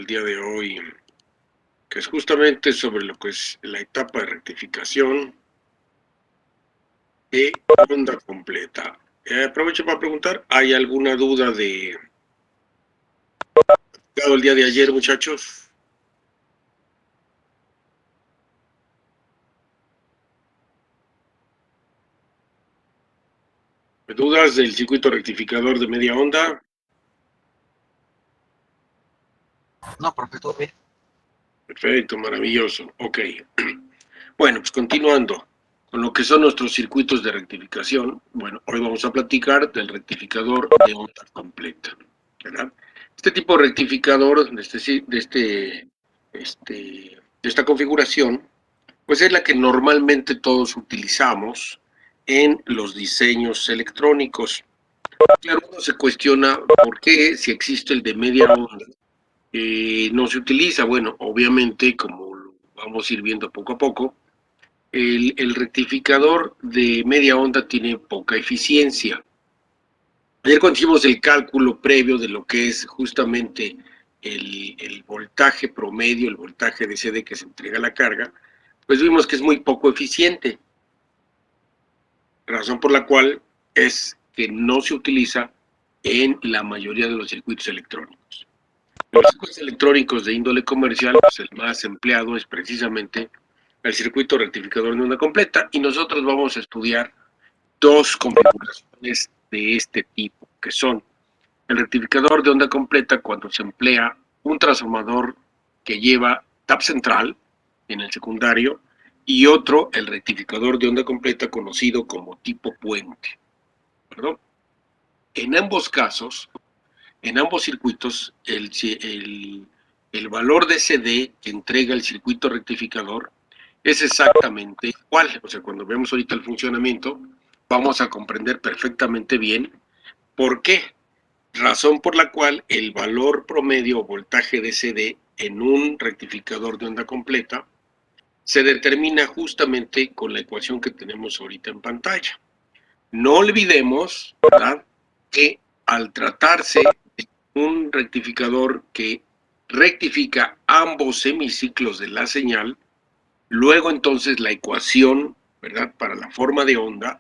día de hoy, que es justamente sobre lo que es la etapa de rectificación de onda completa. Aprovecho para preguntar, ¿hay alguna duda de el día de ayer, muchachos? ¿Dudas del circuito rectificador de media onda? No, profe, todo bien. Perfecto, maravilloso. Ok. Bueno, pues continuando con lo que son nuestros circuitos de rectificación. Bueno, hoy vamos a platicar del rectificador de onda completa, ¿verdad? Este tipo de rectificador de esta configuración, pues es la que normalmente todos utilizamos en los diseños electrónicos. Claro, uno se cuestiona por qué, si existe el de media onda, no se utiliza. Bueno, obviamente, como lo vamos a ir viendo poco a poco, el rectificador de media onda tiene poca eficiencia. Ayer cuando hicimos el cálculo previo de lo que es justamente el voltaje promedio, el voltaje de CD que se entrega a la carga, pues vimos que es muy poco eficiente, razón por la cual es que no se utiliza en la mayoría de los circuitos electrónicos. Los circuitos electrónicos de índole comercial, pues el más empleado es precisamente el circuito rectificador de onda completa, y nosotros vamos a estudiar dos configuraciones de este tipo, que son el rectificador de onda completa cuando se emplea un transformador que lleva tap central en el secundario, y otro, el rectificador de onda completa conocido como tipo puente. ¿Perdón? En ambos casos, en ambos circuitos, el valor de CD que entrega el circuito rectificador es exactamente igual. O sea, cuando vemos ahorita el funcionamiento, vamos a comprender perfectamente bien por qué. Razón por la cual el valor promedio o voltaje de CD en un rectificador de onda completa se determina justamente con la ecuación que tenemos ahorita en pantalla. No olvidemos, ¿verdad?, que al tratarse de un rectificador que rectifica ambos semiciclos de la señal, luego entonces la ecuación, ¿verdad?, para la forma de onda,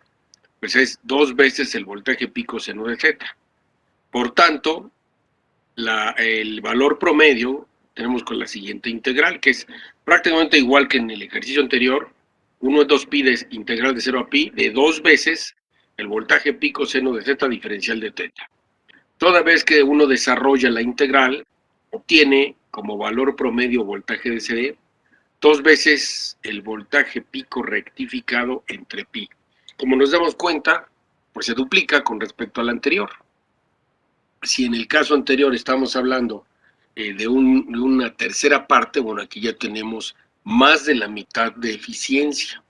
pues es 2 veces el voltaje pico seno de Z. Por tanto, el valor promedio tenemos con la siguiente integral, que es prácticamente igual que en el ejercicio anterior. 1 es 2 pi de integral de 0 a pi de 2 veces el voltaje pico seno de Z diferencial de teta. Toda vez que uno desarrolla la integral, obtiene como valor promedio voltaje de CD 2 veces el voltaje pico rectificado entre pi. Como nos damos cuenta, pues se duplica con respecto al anterior. Si en el caso anterior estamos hablando de una tercera parte, bueno, aquí ya tenemos más de la mitad de eficiencia.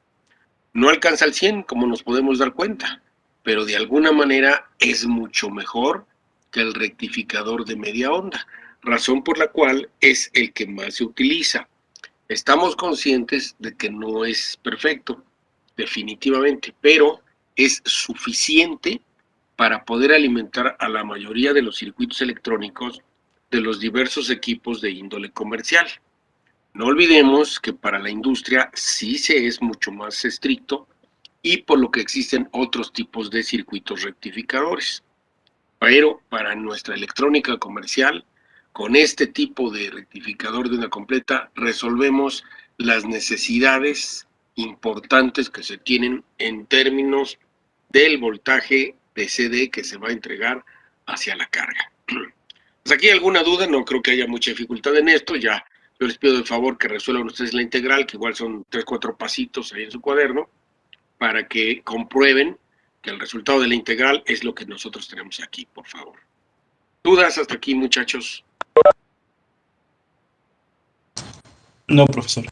No alcanza al 100, como nos podemos dar cuenta, pero de alguna manera es mucho mejor que el rectificador de media onda, razón por la cual es el que más se utiliza. Estamos conscientes de que no es perfecto, definitivamente, pero es suficiente para poder alimentar a la mayoría de los circuitos electrónicos de los diversos equipos de índole comercial. No olvidemos que para la industria sí se es mucho más estricto, y por lo que existen otros tipos de circuitos rectificadores. Pero para nuestra electrónica comercial, con este tipo de rectificador de onda completa, resolvemos las necesidades importantes que se tienen en términos del voltaje de CD que se va a entregar hacia la carga. Pues aquí alguna duda, no creo que haya mucha dificultad en esto. Ya yo les pido de favor que resuelvan ustedes la integral, que igual son 3-4 pasitos ahí en su cuaderno, para que comprueben que el resultado de la integral es lo que nosotros tenemos aquí, por favor. ¿Dudas hasta aquí, muchachos? No, profesor.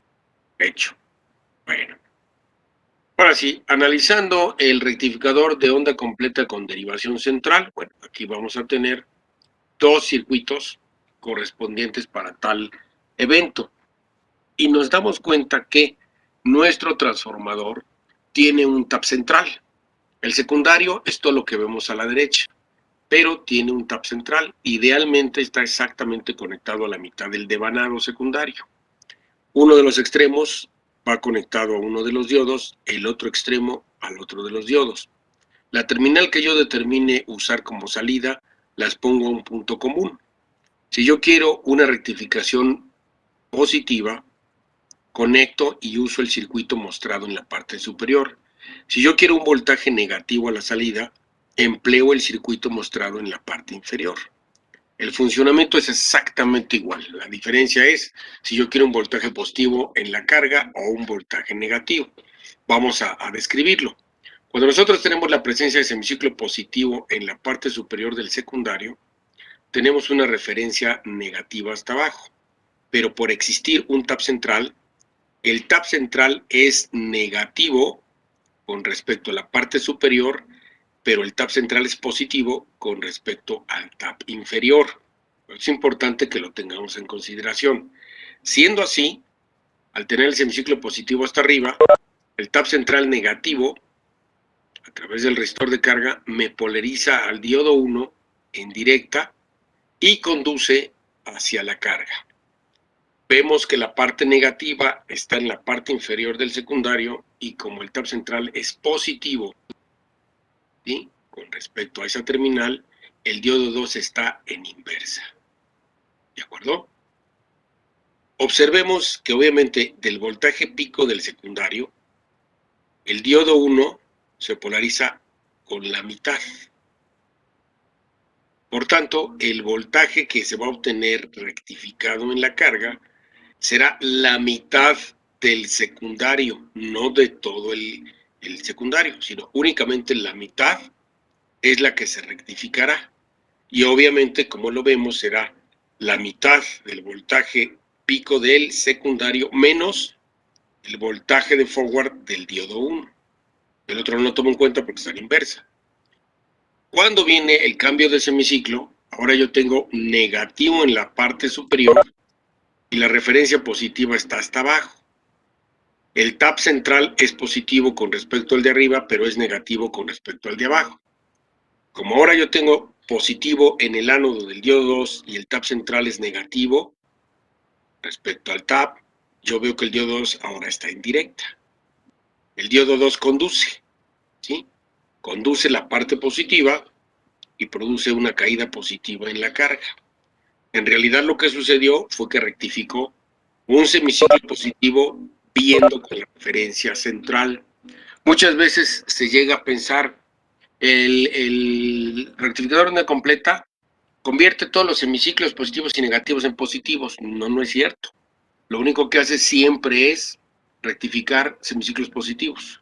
Hecho. Bueno. Ahora sí, analizando el rectificador de onda completa con derivación central, bueno, aquí vamos a tener dos circuitos correspondientes para tal evento. Y nos damos cuenta que nuestro transformador tiene un tap central. El secundario es todo lo que vemos a la derecha. pero tiene un tap central. Idealmente está exactamente conectado a la mitad del devanado secundario. Uno de los extremos va conectado a uno de los diodos, el otro extremo al otro de los diodos. La terminal que yo determine usar como salida, las pongo a un punto común. Si yo quiero una rectificación positiva, conecto y uso el circuito mostrado en la parte superior. Si yo quiero un voltaje negativo a la salida, empleo el circuito mostrado en la parte inferior. El funcionamiento es exactamente igual. La diferencia es si yo quiero un voltaje positivo en la carga o un voltaje negativo. Vamos a describirlo. Cuando nosotros tenemos la presencia de semiciclo positivo en la parte superior del secundario, tenemos una referencia negativa hasta abajo. Pero por existir un tap central, el tap central es negativo con respecto a la parte superior, pero el tap central es positivo con respecto al tap inferior. Es importante que lo tengamos en consideración. Siendo así, al tener el semiciclo positivo hasta arriba, el tap central negativo, a través del resistor de carga, me polariza al diodo 1 en directa y conduce hacia la carga. Vemos que la parte negativa está en la parte inferior del secundario y como el tap central es positivo, ¿sí?, con respecto a esa terminal, el diodo 2 está en inversa. ¿De acuerdo? Observemos que obviamente del voltaje pico del secundario, el diodo 1 se polariza con la mitad. Por tanto, el voltaje que se va a obtener rectificado en la carga será la mitad del secundario, no de todo el secundario, sino únicamente la mitad es la que se rectificará. Y obviamente, como lo vemos, será la mitad del voltaje pico del secundario menos el voltaje de forward del diodo 1. El otro no lo tomo en cuenta porque está en inversa. Cuando viene el cambio de semiciclo, ahora yo tengo negativo en la parte superior y la referencia positiva está hasta abajo. El tap central es positivo con respecto al de arriba, pero es negativo con respecto al de abajo. Como ahora yo tengo positivo en el ánodo del diodo 2 y el tap central es negativo respecto al tap, yo veo que el diodo 2 ahora está en directa. El diodo 2 conduce, ¿sí? Conduce la parte positiva y produce una caída positiva en la carga. En realidad lo que sucedió fue que rectificó un semiciclo positivo viendo con la referencia central. Muchas veces se llega a pensar el rectificador de onda completa convierte todos los semiciclos positivos y negativos en positivos. No, no es cierto. Lo único que hace siempre es rectificar semiciclos positivos.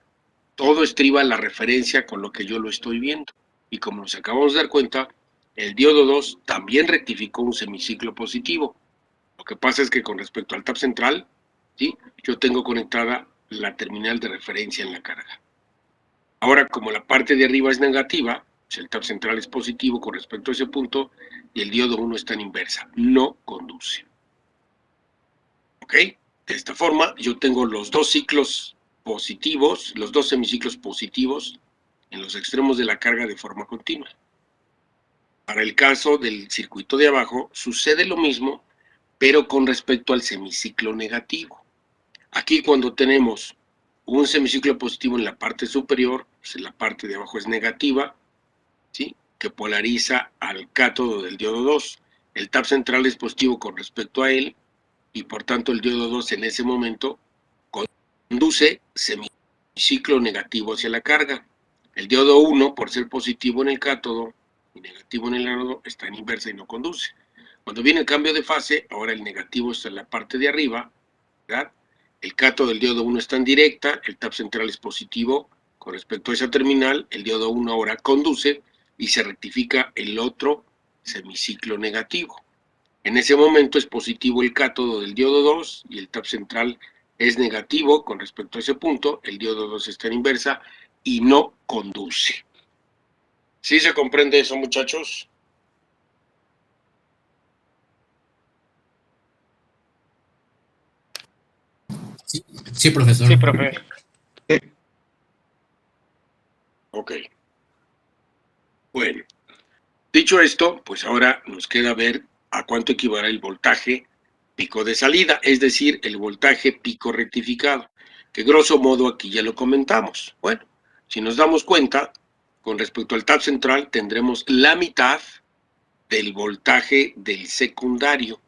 Todo estriba la referencia con lo que yo lo estoy viendo. Y como nos acabamos de dar cuenta, el diodo 2 también rectificó un semiciclo positivo. Lo que pasa es que con respecto al tap central, ¿sí?, yo tengo conectada la terminal de referencia en la carga. Ahora, como la parte de arriba es negativa, pues el tap central es positivo con respecto a ese punto y el diodo 1 está en inversa, no conduce. ¿Ok? De esta forma, yo tengo los dos ciclos positivos, los dos semiciclos positivos en los extremos de la carga de forma continua. Para el caso del circuito de abajo, sucede lo mismo, pero con respecto al semiciclo negativo. Aquí cuando tenemos un semiciclo positivo en la parte superior, pues la parte de abajo es negativa, ¿sí?, que polariza al cátodo del diodo 2. El tap central es positivo con respecto a él, y por tanto el diodo 2 en ese momento conduce semiciclo negativo hacia la carga. El diodo 1, por ser positivo en el cátodo y negativo en el ánodo, está en inversa y no conduce. Cuando viene el cambio de fase, ahora el negativo está en la parte de arriba, ¿verdad? El cátodo del diodo 1 está en directa, el tap central es positivo con respecto a esa terminal, el diodo 1 ahora conduce y se rectifica el otro semiciclo negativo. En ese momento es positivo el cátodo del diodo 2 y el tap central es negativo con respecto a ese punto, el diodo 2 está en inversa y no conduce. ¿Sí se comprende eso, muchachos? Sí, profesor. Sí, profe. Ok. Bueno, Dicho esto, pues ahora nos queda ver a cuánto equivale el voltaje pico de salida, es decir, el voltaje pico rectificado, que grosso modo aquí ya lo comentamos. Bueno, si nos damos cuenta, con respecto al tap central tendremos la mitad del voltaje del secundario,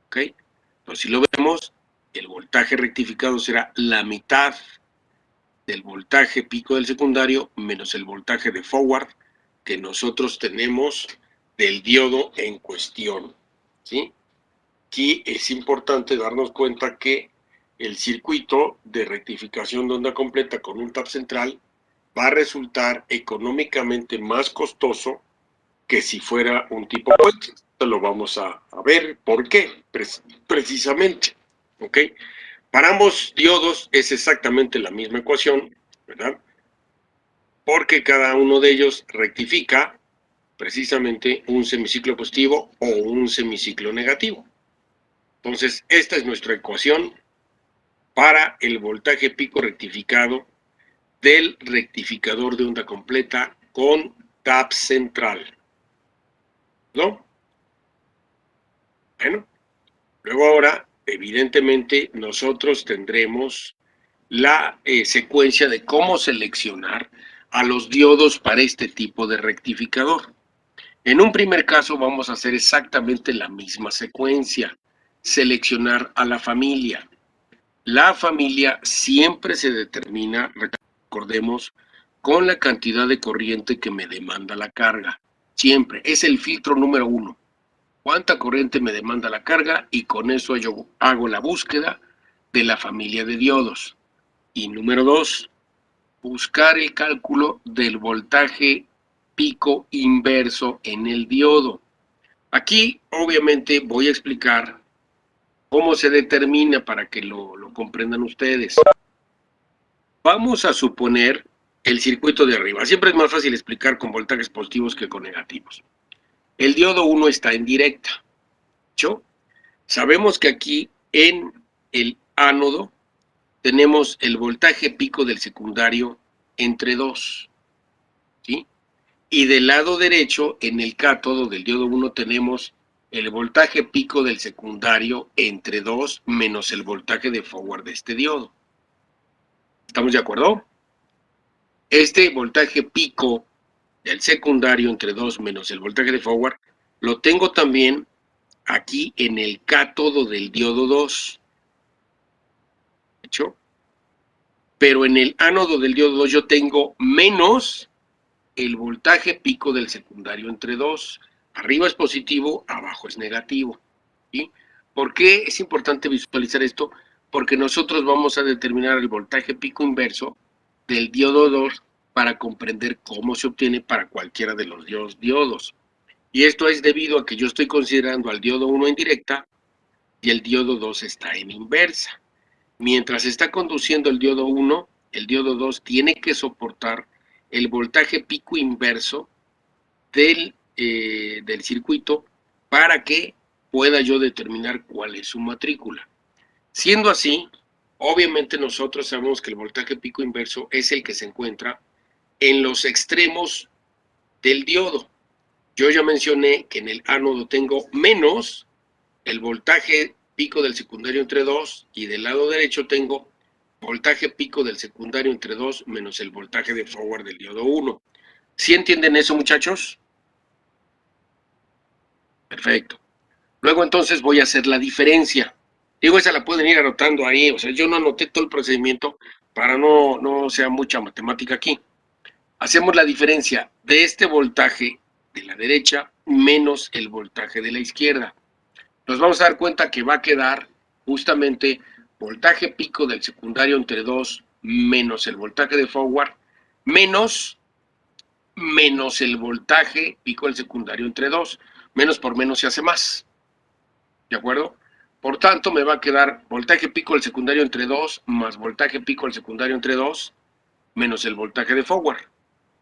¿ok? Entonces, si lo vemos, el voltaje rectificado será la mitad del voltaje pico del secundario menos el voltaje de forward que nosotros tenemos del diodo en cuestión, ¿sí? Aquí es importante darnos cuenta que el circuito de rectificación de onda completa con un tap central va a resultar económicamente más costoso que si fuera un tipo puente. Esto lo vamos a ver por qué, precisamente, ¿ok? Para ambos diodos es exactamente la misma ecuación, ¿verdad? Porque cada uno de ellos rectifica precisamente un semiciclo positivo o un semiciclo negativo. Entonces, esta es nuestra ecuación para el voltaje pico rectificado del rectificador de onda completa con tap central, ¿no? Bueno, luego ahora, evidentemente, nosotros tendremos la secuencia de cómo seleccionar a los diodos para este tipo de rectificador. En un primer caso vamos a hacer exactamente la misma secuencia, seleccionar a la familia. La familia siempre se determina, recordemos, con la cantidad de corriente que me demanda la carga. Siempre, es el filtro número 1. ¿Cuánta corriente me demanda la carga? Y con eso yo hago la búsqueda de la familia de diodos. Y número 2, buscar el cálculo del voltaje pico inverso en el diodo. Aquí, obviamente, voy a explicar cómo se determina para que lo comprendan ustedes. Vamos a suponer el circuito de arriba. Siempre es más fácil explicar con voltajes positivos que con negativos. El diodo 1 está en directa. ¿Sí? Sabemos que aquí en el ánodo tenemos el voltaje pico del secundario entre 2. ¿Sí? Y del lado derecho, en el cátodo del diodo 1, tenemos el voltaje pico del secundario entre 2 menos el voltaje de forward de este diodo. ¿Estamos de acuerdo? Este voltaje pico del secundario entre 2 menos el voltaje de forward lo tengo también aquí en el cátodo del diodo 2. ¿Hecho? Pero en el ánodo del diodo 2 yo tengo menos el voltaje pico del secundario entre 2. Arriba es positivo, abajo es negativo. ¿Sí? ¿Por qué es importante visualizar esto? Porque nosotros vamos a determinar el voltaje pico inverso del diodo 2 para comprender cómo se obtiene para cualquiera de los diodos. Y esto es debido a que yo estoy considerando al diodo 1 en directa y el diodo 2 está en inversa. Mientras está conduciendo el diodo 1, el diodo 2 tiene que soportar el voltaje pico inverso del circuito para que pueda yo determinar cuál es su matrícula. Siendo así, obviamente nosotros sabemos que el voltaje pico inverso es el que se encuentra en los extremos del diodo. Yo ya mencioné que en el ánodo tengo menos el voltaje pico del secundario entre 2 y del lado derecho tengo voltaje pico del secundario entre 2 menos el voltaje de forward del diodo 1. ¿Sí entienden eso, muchachos? Perfecto. Luego entonces voy a hacer la diferencia. Digo, esa la pueden ir anotando ahí. O sea, yo no anoté todo el procedimiento para no sea mucha matemática aquí. Hacemos la diferencia de este voltaje de la derecha menos el voltaje de la izquierda. Nos vamos a dar cuenta que va a quedar justamente voltaje pico del secundario entre 2 menos el voltaje de forward menos el voltaje pico del secundario entre 2. Menos por menos se hace más. ¿De acuerdo? Por tanto, me va a quedar voltaje pico del secundario entre 2 más voltaje pico del secundario entre 2 menos el voltaje de forward.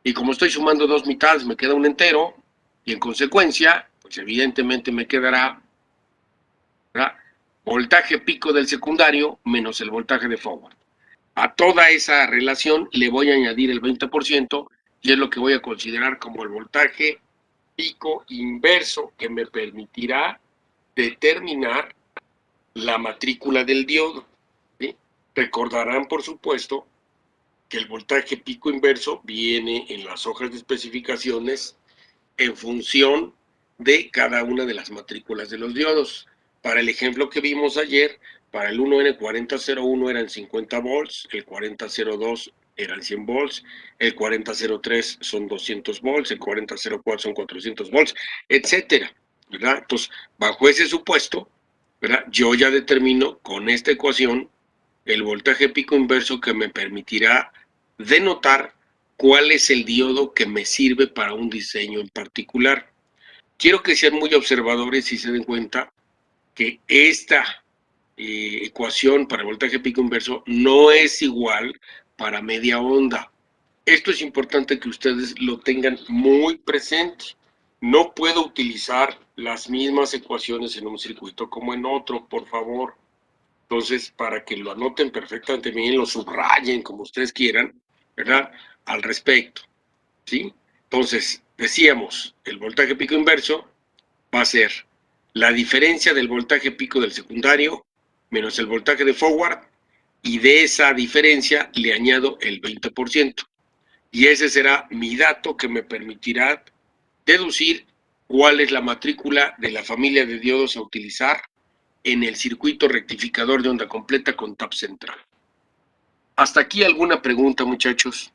Y como estoy sumando dos mitades, me queda un entero. Y en consecuencia, pues evidentemente me quedará, ¿verdad?, voltaje pico del secundario menos el voltaje de forward. A toda esa relación le voy a añadir el 20% y es lo que voy a considerar como el voltaje pico inverso que me permitirá determinar la matrícula del diodo. ¿Sí? Recordarán, por supuesto, que el voltaje pico inverso viene en las hojas de especificaciones en función de cada una de las matrículas de los diodos. Para el ejemplo que vimos ayer, para el 1N4001 eran 50 volts, el 4002 eran 100 volts, el 4003 son 200 volts, el 4004 son 400 volts, etcétera, ¿verdad? Entonces, bajo ese supuesto, ¿verdad? Yo ya determino con esta ecuación el voltaje pico inverso que me permitirá denotar cuál es el diodo que me sirve para un diseño en particular. Quiero que sean muy observadores y se den cuenta que esta ecuación para el voltaje pico inverso no es igual para media onda. Esto es importante que ustedes lo tengan muy presente. No puedo utilizar las mismas ecuaciones en un circuito como en otro, por favor. Entonces, para que lo anoten perfectamente bien, lo subrayen como ustedes quieran, ¿verdad? Al respecto, ¿sí? Entonces, decíamos, el voltaje pico inverso va a ser la diferencia del voltaje pico del secundario menos el voltaje de forward, y de esa diferencia le añado el 20%. Y ese será mi dato que me permitirá deducir cuál es la matrícula de la familia de diodos a utilizar en el circuito rectificador de onda completa con tap central. ¿Hasta aquí alguna pregunta, muchachos?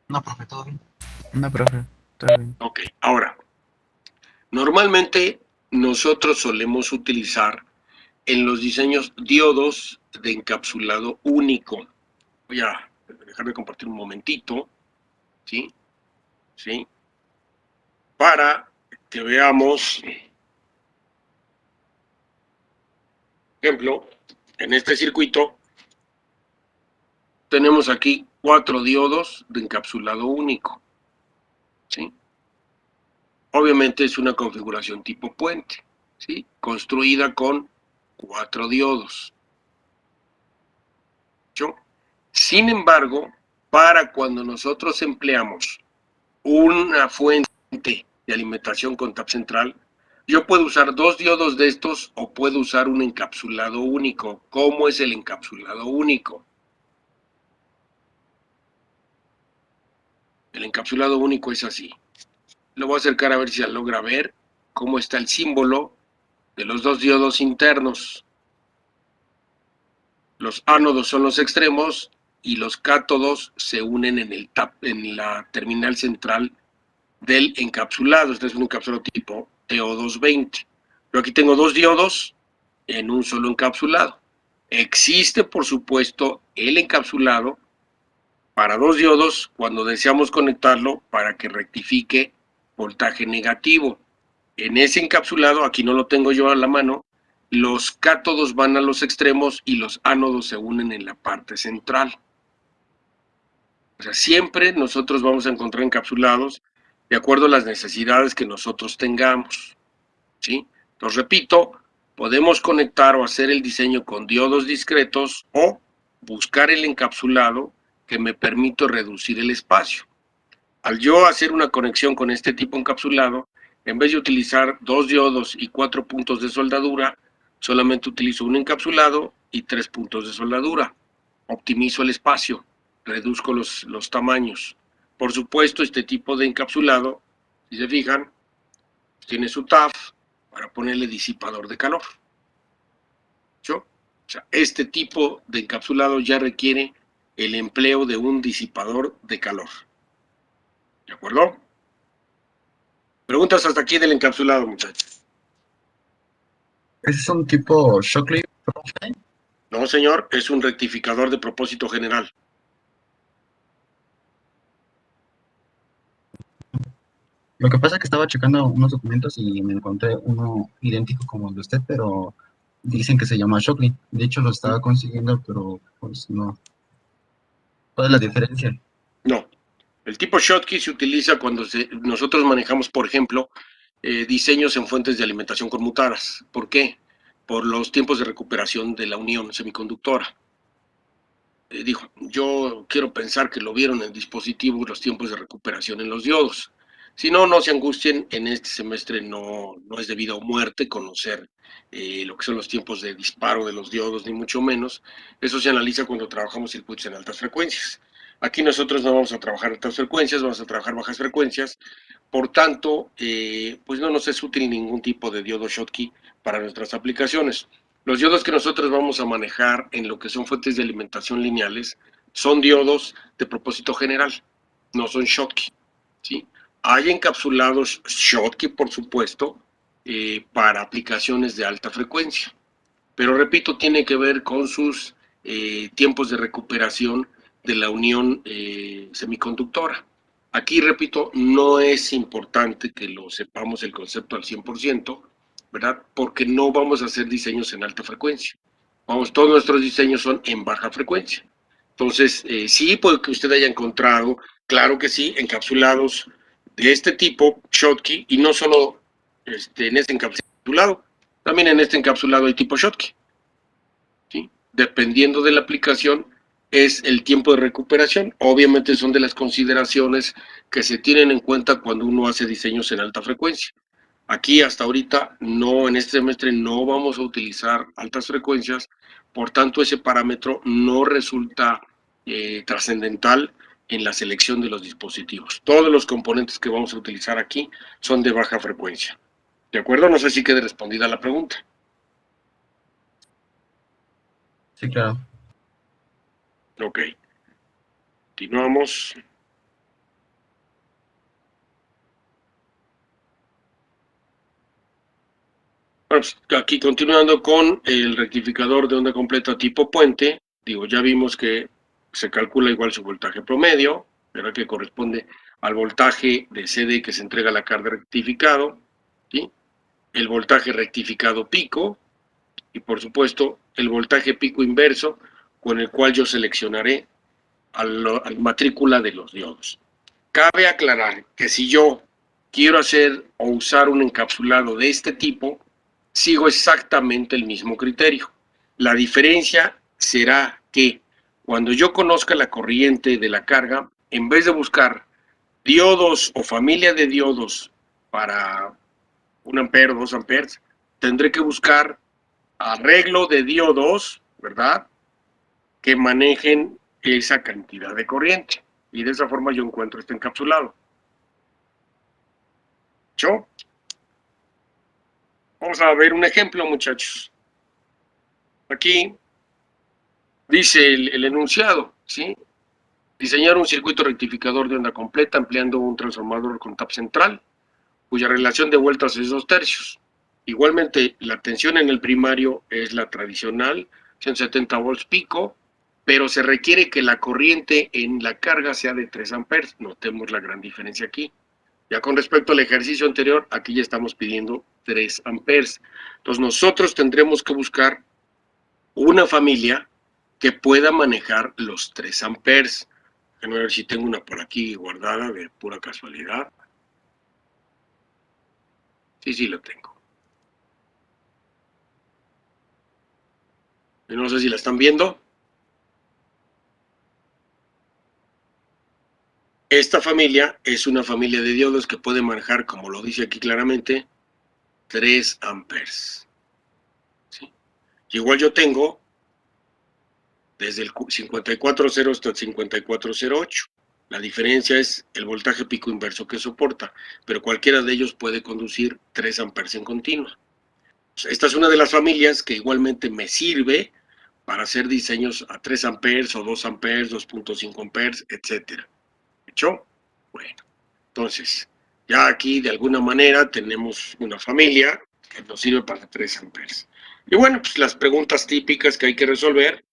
No, profe, todo bien. No, profe, todo bien. Ok, ahora, normalmente nosotros solemos utilizar en los diseños diodos de encapsulado único. Voy a dejar de compartir un momentito, ¿sí? ¿Sí? Para que veamos, por ejemplo, en este circuito tenemos aquí 4 diodos de encapsulado único, ¿sí? Obviamente es una configuración tipo puente, ¿sí? Construida con 4 diodos. ¿Sí? Sin embargo, para cuando nosotros empleamos una fuente de alimentación con tap central, yo puedo usar 2 diodos de estos o puedo usar un encapsulado único. ¿Cómo es el encapsulado único? El encapsulado único es así. Lo voy a acercar a ver si se logra ver cómo está el símbolo de los 2 diodos internos. Los ánodos son los extremos y los cátodos se unen en la terminal central del encapsulado. Este es un encapsulado tipo TO220. Yo aquí tengo 2 diodos en un solo encapsulado. Existe, por supuesto, el encapsulado para 2 diodos cuando deseamos conectarlo para que rectifique voltaje negativo. En ese encapsulado, aquí no lo tengo yo a la mano, los cátodos van a los extremos y los ánodos se unen en la parte central. O sea, siempre nosotros vamos a encontrar encapsulados de acuerdo a las necesidades que nosotros tengamos, ¿sí? Entonces, repito, podemos conectar o hacer el diseño con diodos discretos o buscar el encapsulado que me permite reducir el espacio. Al yo hacer una conexión con este tipo encapsulado, en vez de utilizar 2 diodos y 4 puntos de soldadura, solamente utilizo un encapsulado y 3 puntos de soldadura. Optimizo el espacio, reduzco los tamaños. Por supuesto, este tipo de encapsulado, si se fijan, tiene su TAF para ponerle disipador de calor. ¿Sí? O sea, este tipo de encapsulado ya requiere el empleo de un disipador de calor. ¿De acuerdo? Preguntas hasta aquí del encapsulado, muchachos. ¿Ese es un tipo Shockley, profe? No, señor, es un rectificador de propósito general. Lo que pasa es que estaba checando unos documentos y me encontré uno idéntico como el de usted, pero dicen que se llama Shockley. De hecho, lo estaba consiguiendo, pero pues no. ¿Cuál es la diferencia? No. El tipo Schottky se utiliza cuando nosotros manejamos, por ejemplo, diseños en fuentes de alimentación conmutadas. ¿Por qué? Por los tiempos de recuperación de la unión semiconductora. yo quiero pensar que lo vieron en el dispositivo los tiempos de recuperación en los diodos. Si no, no se angustien, en este semestre no es de vida o muerte conocer lo que son los tiempos de disparo de los diodos, ni mucho menos. Eso se analiza cuando trabajamos circuitos en altas frecuencias. Aquí nosotros no vamos a trabajar altas frecuencias, vamos a trabajar bajas frecuencias. Por tanto, pues no nos es útil ningún tipo de diodo Schottky para nuestras aplicaciones. Los diodos que nosotros vamos a manejar en lo que son fuentes de alimentación lineales son diodos de propósito general, no son Schottky, ¿sí? Hay encapsulados Schottky, por supuesto, para aplicaciones de alta frecuencia, pero repito, tiene que ver con sus tiempos de recuperación de la unión semiconductora. Aquí, repito, no es importante que lo sepamos el concepto al 100%, ¿verdad? Porque no vamos a hacer diseños en alta frecuencia. Todos nuestros diseños son en baja frecuencia. Entonces, sí, puede que usted haya encontrado, claro que sí, encapsulados de este tipo, Schottky, y no solo en este encapsulado, también en este encapsulado hay tipo Schottky, ¿sí? Dependiendo de la aplicación, es el tiempo de recuperación. Obviamente son de las consideraciones que se tienen en cuenta cuando uno hace diseños en alta frecuencia. Aquí hasta ahorita, no, en este semestre no vamos a utilizar altas frecuencias, por tanto ese parámetro no resulta trascendental en la selección de los dispositivos. Todos los componentes que vamos a utilizar aquí son de baja frecuencia. ¿De acuerdo? No sé si quede respondida la pregunta. Sí, claro. Ok. Continuamos. Bueno, pues aquí continuando con el rectificador de onda completa tipo puente, ya vimos que se calcula igual su voltaje promedio, ¿verdad? Que corresponde al voltaje de CD que se entrega a la carga rectificado, ¿sí? El voltaje rectificado pico y por supuesto el voltaje pico inverso con el cual yo seleccionaré al matrícula de los diodos. Cabe aclarar que si yo quiero hacer o usar un encapsulado de este tipo, sigo exactamente el mismo criterio. La diferencia será que cuando yo conozca la corriente de la carga, en vez de buscar diodos o familia de diodos para 1 ampere o 2 amperes, tendré que buscar arreglo de diodos, ¿verdad?, que manejen esa cantidad de corriente. Y de esa forma yo encuentro este encapsulado. ¿Yo? Vamos a ver un ejemplo, muchachos. Aquí dice el enunciado, ¿sí? Diseñar un circuito rectificador de onda completa empleando un transformador con tap central, cuya relación de vueltas es 2/3. Igualmente, la tensión en el primario es la tradicional, 170 volts pico, pero se requiere que la corriente en la carga sea de 3 amperes. Notemos la gran diferencia aquí. Ya con respecto al ejercicio anterior, aquí ya estamos pidiendo 3 amperes. Entonces nosotros tendremos que buscar una familia que pueda manejar los 3 amperes. A ver si tengo una por aquí guardada de pura casualidad. Sí, la tengo. No sé si la están viendo. Esta familia es una familia de diodos que puede manejar, como lo dice aquí claramente, 3 amperes. ¿Sí? Igual yo tengo desde el 54.0 hasta el 54.08. La diferencia es el voltaje pico inverso que soporta, pero cualquiera de ellos puede conducir 3 amperes en continua. Esta es una de las familias que igualmente me sirve para hacer diseños a 3 amperes o 2 amperes, 2.5 amperes, etc. ¿Hecho? Bueno, entonces, ya aquí de alguna manera tenemos una familia que nos sirve para 3 amperes. Y bueno, pues las preguntas típicas que hay que resolver: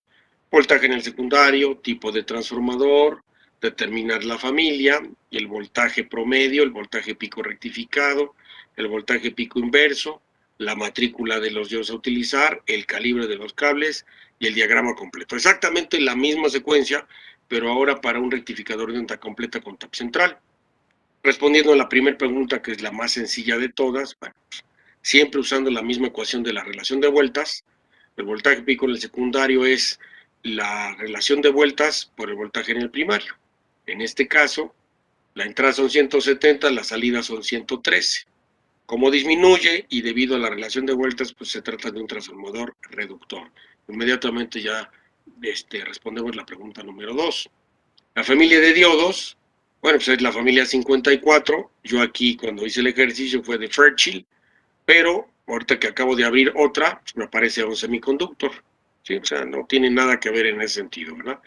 voltaje en el secundario, tipo de transformador, determinar la familia, y el voltaje promedio, el voltaje pico rectificado, el voltaje pico inverso, la matrícula de los diodos a utilizar, el calibre de los cables y el diagrama completo. Exactamente la misma secuencia, pero ahora para un rectificador de onda completa con tap central. Respondiendo a la primera pregunta, que es la más sencilla de todas, bueno, siempre usando la misma ecuación de la relación de vueltas. El voltaje pico en el secundario es la relación de vueltas por el voltaje en el primario. En este caso, la entrada son 170, la salida son 113. Como disminuye y debido a la relación de vueltas, pues se trata de un transformador reductor. Inmediatamente ya respondemos la pregunta número 2. La familia de diodos, bueno, pues es la familia 54. Yo aquí cuando hice el ejercicio fue de Fairchild, pero ahorita que acabo de abrir otra, pues me aparece un semiconductor. ¿Sí? O sea, no tiene nada que ver en ese sentido, ¿verdad?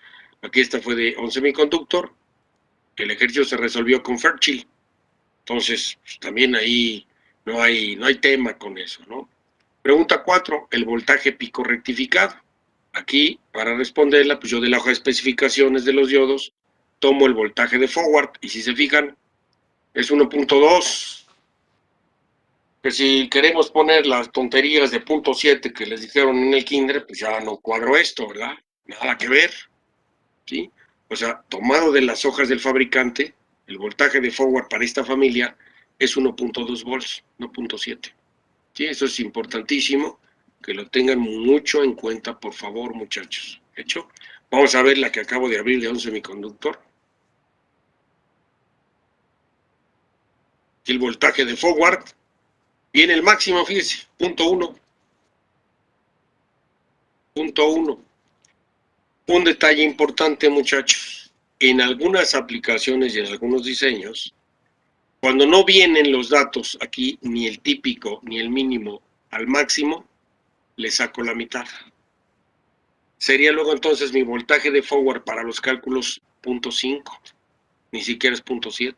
Aquí esta fue de un semiconductor. El ejercicio se resolvió con Fairchild. Entonces, pues, también ahí no hay tema con eso, ¿no? Pregunta 4, el voltaje pico rectificado. Aquí, para responderla, pues yo de la hoja de especificaciones de los diodos tomo el voltaje de forward y si se fijan, es 1.2. Que si queremos poner las tonterías de 0.7 que les dijeron en el kinder, pues ya no cuadro esto, ¿verdad? Nada que ver, ¿sí? O sea, tomado de las hojas del fabricante, el voltaje de forward para esta familia es 1.2 volts, 1.7. ¿Sí? Eso es importantísimo, que lo tengan mucho en cuenta, por favor, muchachos. ¿Hecho? Vamos a ver la que acabo de abrir de un semiconductor. El voltaje de forward viene el máximo, fíjense, 0.1. 0.1. Un detalle importante, muchachos. En algunas aplicaciones y en algunos diseños, cuando no vienen los datos aquí, ni el típico ni el mínimo al máximo, le saco la mitad. Sería luego entonces mi voltaje de forward para los cálculos 0.5, ni siquiera es 0.7.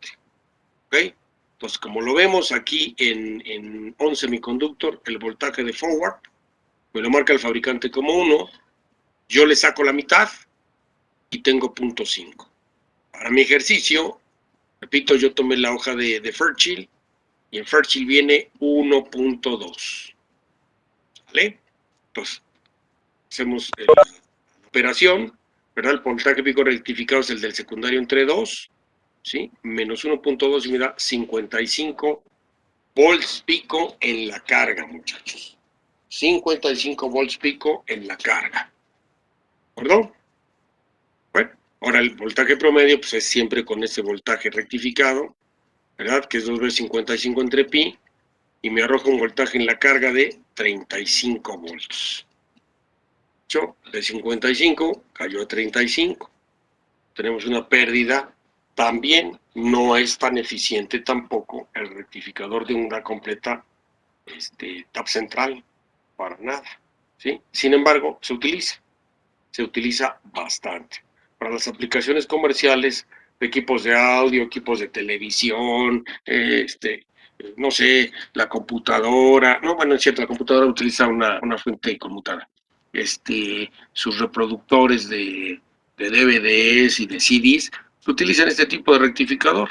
¿Ok? Entonces, como lo vemos aquí en un semiconductor, el voltaje de forward me lo marca el fabricante como 1, yo le saco la mitad y tengo 0.5. Para mi ejercicio, repito, yo tomé la hoja de Fairchild y en Fairchild viene 1.2. ¿Vale? Entonces, hacemos la operación, ¿verdad? El voltaje pico rectificado es el del secundario entre 2, ¿sí? Menos 1.2 y me da 55 volts pico en la carga, muchachos. 55 volts pico en la carga. ¿Perdón? Bueno, ahora el voltaje promedio pues es siempre con ese voltaje rectificado, ¿verdad? Que es 2 veces 55 entre pi, y me arroja un voltaje en la carga de 35 volts. De 55 cayó a 35. Tenemos una pérdida. También no es tan eficiente tampoco el rectificador de onda completa tap central, para nada, ¿sí? Sin embargo, se utiliza bastante. Para las aplicaciones comerciales, de equipos de audio, equipos de televisión, no sé, la computadora, no, bueno, es cierto, la computadora utiliza una fuente conmutada. Sus reproductores de DVDs y de CDs utilizan este tipo de rectificador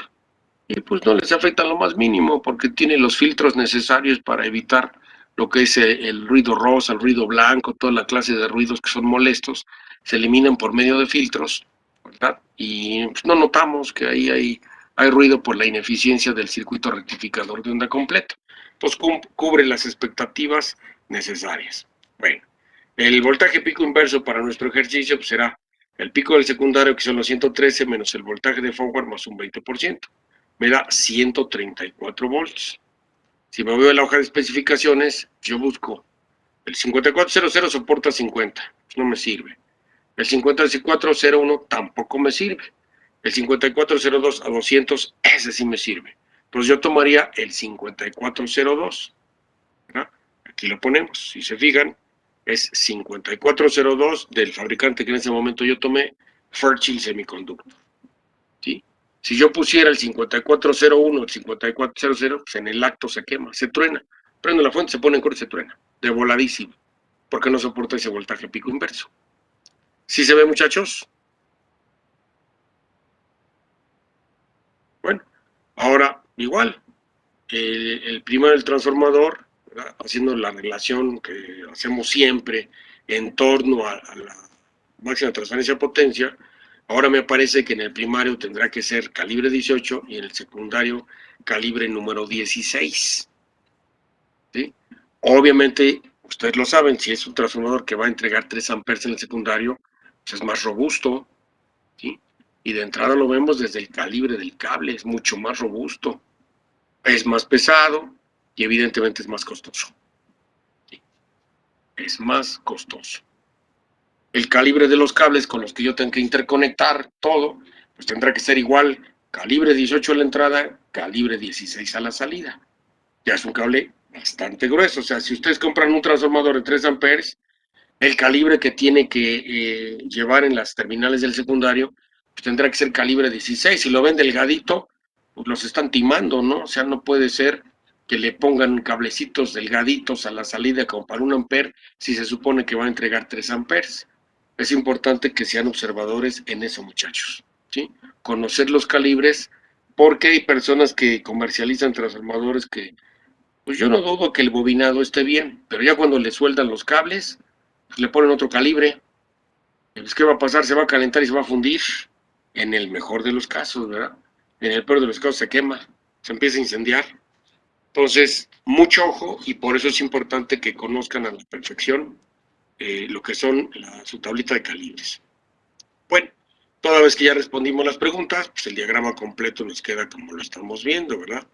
y pues no les afecta lo más mínimo porque tiene los filtros necesarios para evitar lo que es el ruido rosa, el ruido blanco, toda la clase de ruidos que son molestos, se eliminan por medio de filtros, ¿verdad? Y pues, no notamos que ahí hay ruido por la ineficiencia del circuito rectificador de onda completa. Entonces cubre las expectativas necesarias. Bueno, el voltaje pico inverso para nuestro ejercicio pues, será el pico del secundario, que son los 113, menos el voltaje de forward más un 20%. Me da 134 volts. Si me voy a la hoja de especificaciones, yo busco el 5400 soporta 50, no me sirve. El 5401 tampoco me sirve. El 5402 a 200, ese sí me sirve. Entonces yo tomaría el 5402. ¿verdad? Aquí lo ponemos. Si se fijan, es 5402 del fabricante que en ese momento yo tomé, Fairchild Semiconductor. ¿Sí? Si yo pusiera el 5401, el 5400, pues en el acto se quema, se truena. Prendo la fuente, se pone en corte y se truena. De voladísimo. Porque no soporta ese voltaje pico inverso. ¿Sí se ve, muchachos? Bueno, ahora igual. El primero, el transformador, ¿verdad? Haciendo la relación que hacemos siempre en torno a la máxima transferencia de potencia. Ahora me parece que en el primario tendrá que ser calibre 18 y en el secundario calibre número 16. ¿Sí? Obviamente, ustedes lo saben, si es un transformador que va a entregar 3 amperes en el secundario, es más robusto, ¿sí? Y de entrada lo vemos desde el calibre del cable, es mucho más robusto, es más pesado y evidentemente es más costoso. ¿Sí? Es más costoso. El calibre de los cables con los que yo tengo que interconectar todo, pues tendrá que ser igual, calibre 18 a la entrada, calibre 16 a la salida. Ya es un cable bastante grueso, o sea, si ustedes compran un transformador de 3 amperes, el calibre que tiene que llevar en las terminales del secundario, pues tendrá que ser calibre 16. Si lo ven delgadito, pues los están timando, ¿no? O sea, no puede ser que le pongan cablecitos delgaditos a la salida como para 1 amper si se supone que va a entregar 3 amperes. Es importante que sean observadores en eso, muchachos, ¿sí? Conocer los calibres, porque hay personas que comercializan transformadores que, pues yo no dudo que el bobinado esté bien, pero ya cuando le sueldan los cables, pues le ponen otro calibre. Pues, ¿qué va a pasar? Se va a calentar y se va a fundir. En el mejor de los casos, ¿verdad? En el peor de los casos se quema, se empieza a incendiar. Entonces, mucho ojo, y por eso es importante que conozcan a la perfección lo que son su tablita de calibres. Bueno, toda vez que ya respondimos las preguntas, pues el diagrama completo nos queda como lo estamos viendo, ¿verdad?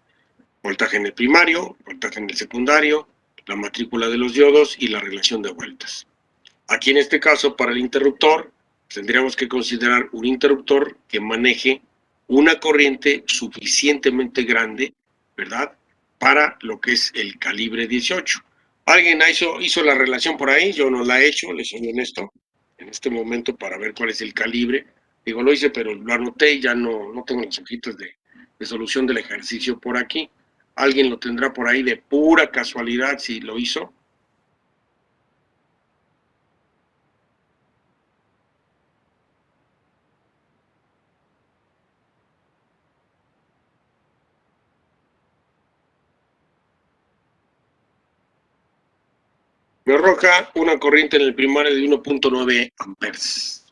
Voltaje en el primario, voltaje en el secundario, la matrícula de los diodos y la relación de vueltas. Aquí en este caso, para el interruptor, tendríamos que considerar un interruptor que maneje una corriente suficientemente grande, ¿verdad? Para lo que es el calibre 18. ¿Alguien hizo la relación por ahí? Yo no la he hecho, les soy honesto, en este momento para ver cuál es el calibre. Digo, lo hice, pero lo anoté y ya no tengo las hojitas de solución del ejercicio por aquí. ¿Alguien lo tendrá por ahí de pura casualidad si lo hizo? Me arroja una corriente en el primario de 1.9 amperes.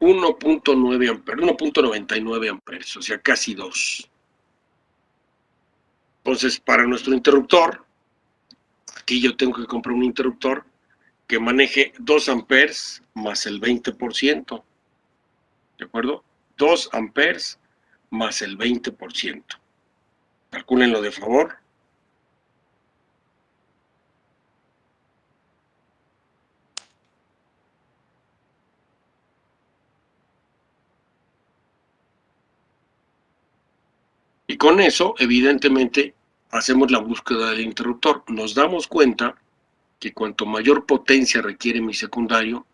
1.9 amperes, 1.99 amperes, o sea, casi 2. Entonces, para nuestro interruptor, aquí yo tengo que comprar un interruptor que maneje 2 amperes más el 20%. ¿De acuerdo? 2 amperes más el 20%. Calcúlenlo de favor. Y con eso, evidentemente, hacemos la búsqueda del interruptor. Nos damos cuenta que cuanto mayor potencia requiere mi secundario,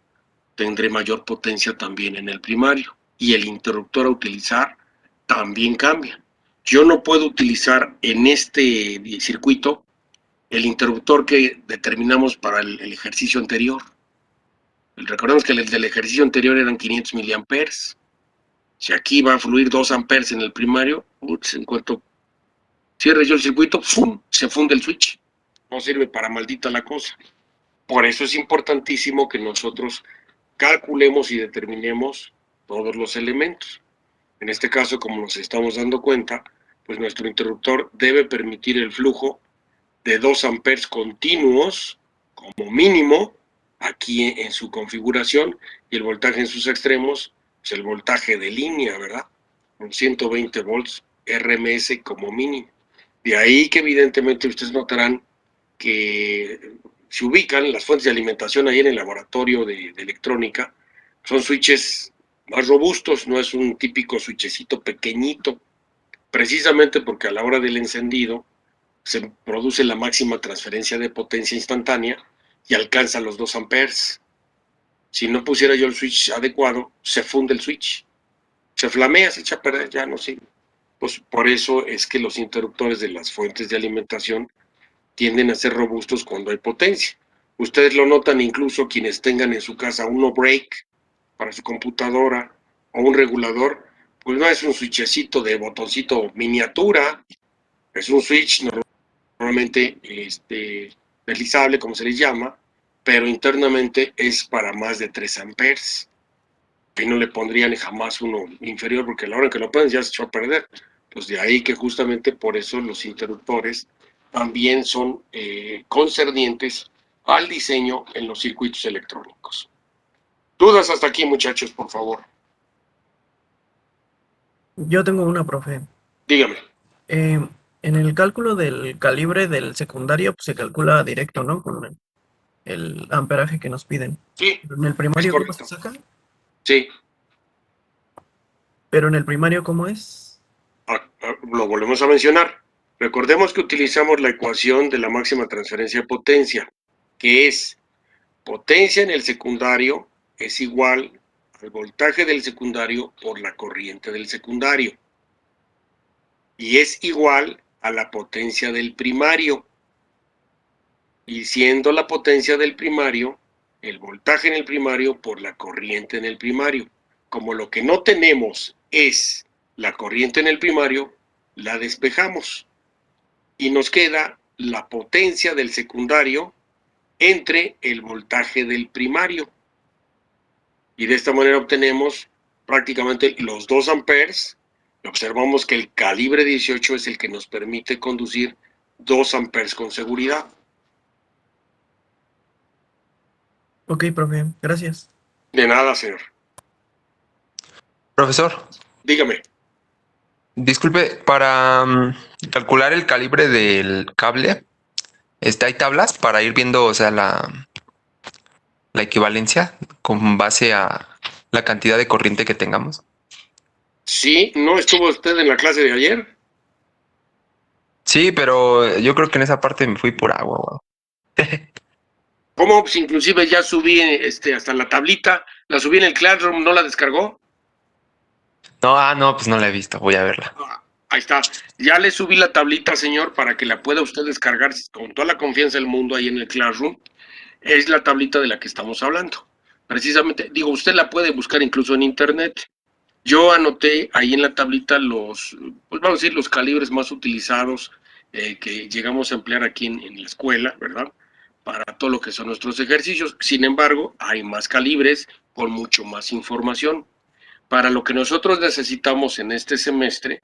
tendré mayor potencia también en el primario. Y el interruptor a utilizar también cambia. Yo no puedo utilizar en este circuito el interruptor que determinamos para el ejercicio anterior. Recordemos que el del ejercicio anterior eran 500 miliamperes. Si aquí va a fluir 2 amperes en el primario, en cuanto cierre yo el circuito, ¡fum!, se funde el switch. No sirve para maldita la cosa. Por eso es importantísimo que nosotros calculemos y determinemos todos los elementos. En este caso, como nos estamos dando cuenta, pues nuestro interruptor debe permitir el flujo de 2 amperes continuos, como mínimo, aquí en su configuración, y el voltaje en sus extremos, pues el voltaje de línea, ¿verdad? Con 120 volts RMS como mínimo. De ahí que evidentemente ustedes notarán que se ubican las fuentes de alimentación ahí en el laboratorio de electrónica, son switches más robustos, no es un típico switchecito pequeñito, precisamente porque a la hora del encendido se produce la máxima transferencia de potencia instantánea y alcanza los 2 amperes. Si no pusiera yo el switch adecuado, se funde el switch, se flamea, se echa a perder, ya no sirve. Pues por eso es que los interruptores de las fuentes de alimentación tienden a ser robustos cuando hay potencia. Ustedes lo notan incluso quienes tengan en su casa un no-break para su computadora o un regulador, pues no es un switchecito de botoncito miniatura, es un switch normalmente deslizable, como se les llama, pero internamente es para más de 3 amperes. Y no le pondrían jamás uno inferior, porque a la hora que lo ponen ya se echó a perder. Pues de ahí que justamente por eso los interruptores también son concernientes al diseño en los circuitos electrónicos. Dudas hasta aquí, muchachos, por favor. Yo tengo una, profe. Dígame. En el cálculo del calibre del secundario, pues se calcula directo, ¿no? Con el amperaje que nos piden. Sí, Pero en el es primario, ¿cómo se correcto. saca? Sí. Pero en el primario, ¿cómo es? Lo volvemos a mencionar. Recordemos que utilizamos la ecuación de la máxima transferencia de potencia, que es potencia en el secundario es igual al voltaje del secundario por la corriente del secundario. Y es igual a la potencia del primario. Y siendo la potencia del primario, el voltaje en el primario por la corriente en el primario. Como lo que no tenemos es la corriente en el primario, la despejamos. Y nos queda la potencia del secundario entre el voltaje del primario. Y de esta manera obtenemos prácticamente los 2 amperes. Observamos que el calibre 18 es el que nos permite conducir 2 amperes con seguridad. Ok, profe, gracias. De nada, señor. Profesor, Dígame. disculpe, para calcular el calibre del cable, ¿hay tablas para ir viendo, o sea, la equivalencia con base a la cantidad de corriente que tengamos? Sí, ¿no estuvo usted en la clase de ayer? Sí, pero yo creo que en esa parte me fui por agua, güey. ¿Cómo? Pues inclusive ya subí hasta la tablita, la subí en el Classroom, ¿no la descargó? No, no, pues no la he visto, voy a verla. Ahí está. Ya le subí la tablita, señor, para que la pueda usted descargar con toda la confianza del mundo ahí en el Classroom. Es la tablita de la que estamos hablando. Precisamente, digo, usted la puede buscar incluso en internet. Yo anoté ahí en la tablita pues vamos a decir, los calibres más utilizados que llegamos a emplear aquí en la escuela, ¿verdad? Para todo lo que son nuestros ejercicios. Sin embargo, hay más calibres con mucho más información. Para lo que nosotros necesitamos en este semestre,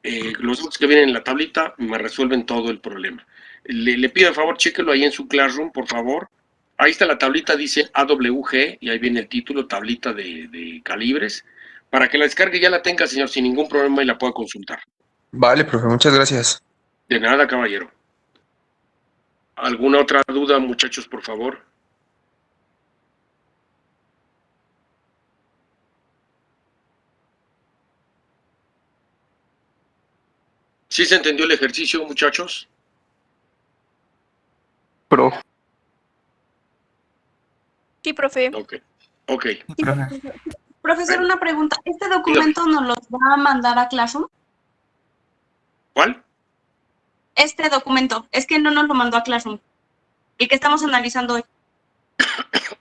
los datos que vienen en la tablita me resuelven todo el problema. Le pido, por favor, chéquelo ahí en su Classroom, por favor. Ahí está la tablita, dice AWG, y ahí viene el título, tablita de calibres. Para que la descargue ya la tenga, señor, sin ningún problema y la pueda consultar. Vale, profe, muchas gracias. De nada, caballero. ¿Alguna otra duda, muchachos, por favor? ¿Sí se entendió el ejercicio, muchachos? Profe. Sí, profe. Ok. Ok. Sí, Profe. profesor. Profesor, una pregunta. ¿Este Dígame. documento nos los va a mandar a Classroom? ¿Cuál? Este documento. Es que no nos lo mandó a Classroom. El que estamos analizando hoy.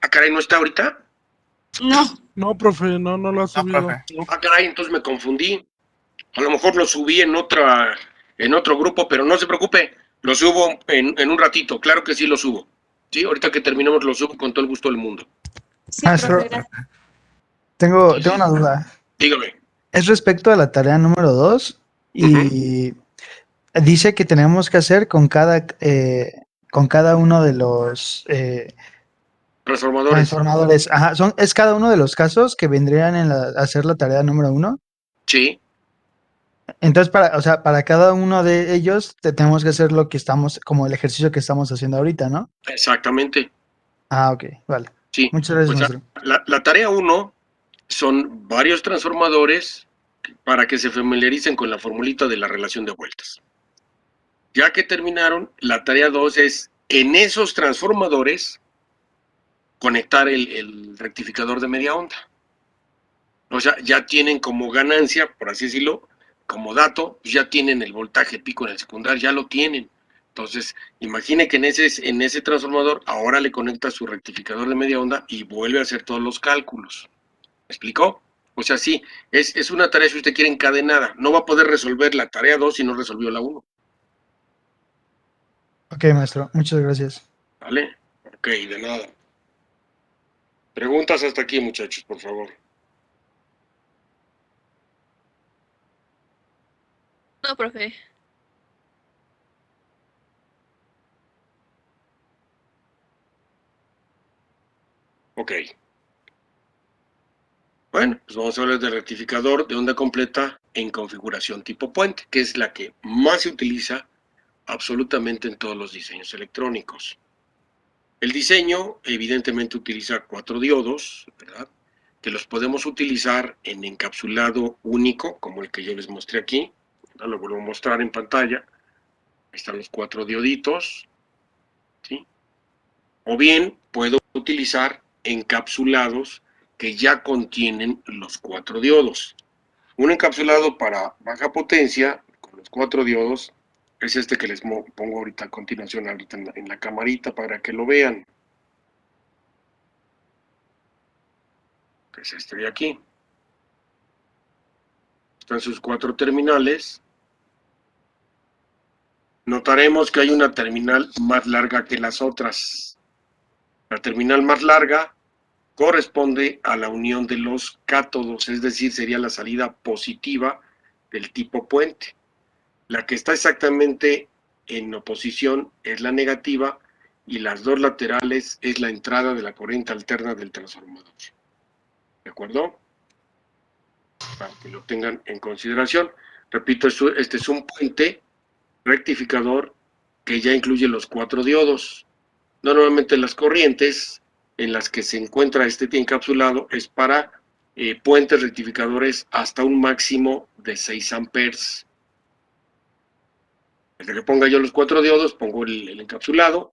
¿Ah, caray, no está ahorita? No. No, profe, no lo ha No, subido. profe. Ah, caray, entonces me confundí. A lo mejor lo subí en otro grupo, pero no se preocupe, lo subo en un ratito, claro que sí lo subo. Sí, ahorita que terminemos lo subo con todo el gusto del mundo. Sí, Maestro, profe, gracias. tengo una duda. Dígame. Es respecto a la tarea número 2 y dice que tenemos que hacer con cada uno de los Transformadores. transformadores. Ajá, es cada uno de los casos que vendrían en hacer la tarea número 1. Sí, Entonces, o sea, para cada uno de ellos tenemos que hacer lo que estamos, como el ejercicio que estamos haciendo ahorita, ¿no? exactamente. Ah, ok, vale. Sí. Muchas gracias, Pues maestro. la tarea 1 son varios transformadores para que se familiaricen con la formulita de la relación de vueltas. Ya que terminaron, la tarea 2 es en esos transformadores conectar el rectificador de media onda. O sea, ya tienen como ganancia, por así decirlo, como dato, ya tienen el voltaje pico en el secundario, ya lo tienen. Entonces, imagine que en ese transformador ahora le conecta su rectificador de media onda y vuelve a hacer todos los cálculos. ¿Me explicó? O sea, sí, es una tarea, si usted quiere, encadenada. No va a poder resolver la tarea 2 si no resolvió la 1. Ok, maestro, muchas gracias. ¿Vale? Ok, de nada. Preguntas hasta aquí, muchachos, por favor. No, profe. Ok. Bueno, pues vamos a hablar del rectificador de onda completa en configuración tipo puente, que es la que más se utiliza absolutamente en todos los diseños electrónicos. El diseño evidentemente utiliza 4 diodos, ¿verdad?, que los podemos utilizar en encapsulado único, como el que yo les mostré aquí. Ahora lo vuelvo a mostrar en pantalla. Ahí están los 4 dioditos, ¿sí? O bien puedo utilizar encapsulados que ya contienen los 4 diodos. Un encapsulado para baja potencia con los 4 diodos es este que les pongo ahorita a continuación, ahorita en la camarita para que lo vean. Que es este de aquí. Están sus 4 terminales. Notaremos que hay una terminal más larga que las otras. La terminal más larga corresponde a la unión de los cátodos, es decir, sería la salida positiva del tipo puente. La que está exactamente en oposición es la negativa y las dos laterales es la entrada de la corriente alterna del transformador. ¿De acuerdo? Para que lo tengan en consideración. Repito, este es un puente rectificador que ya incluye los 4 diodos. Normalmente las corrientes en las que se encuentra este encapsulado es para puentes rectificadores hasta un máximo de 6 amperes. Desde que ponga yo los 4 diodos, pongo el encapsulado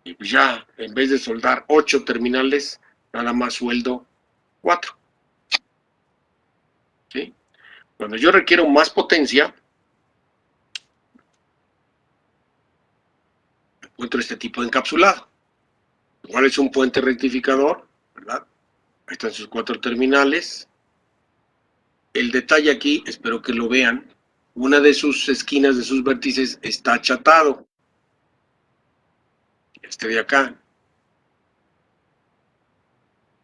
y pues ya, en vez de soldar 8 terminales, nada más sueldo 4. ¿Sí? Cuando yo requiero más potencia, encuentro este tipo de encapsulado. Igual es un puente rectificador, ¿verdad? Ahí están sus 4 terminales. El detalle aquí, espero que lo vean, una de sus esquinas, de sus vértices, está achatado. Este de acá.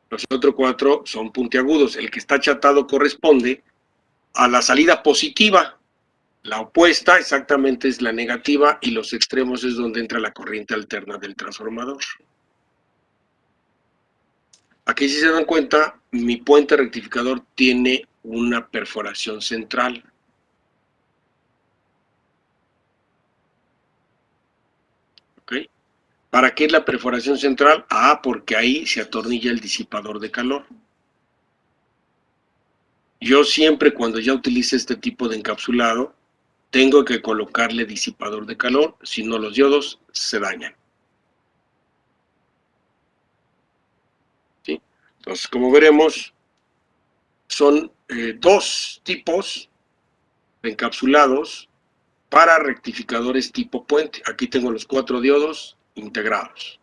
Los otros 4 son puntiagudos. El que está achatado corresponde a la salida positiva. La opuesta exactamente es la negativa y los extremos es donde entra la corriente alterna del transformador. Aquí, si se dan cuenta, mi puente rectificador tiene una perforación central. ¿Ok? ¿Para qué es la perforación central? Ah, porque ahí se atornilla el disipador de calor. Yo siempre, cuando ya utilice este tipo de encapsulado, tengo que colocarle disipador de calor, si no los diodos se dañan. ¿Sí? Entonces, como veremos, son 2 tipos de encapsulados para rectificadores tipo puente. Aquí tengo los 4 diodos integrados.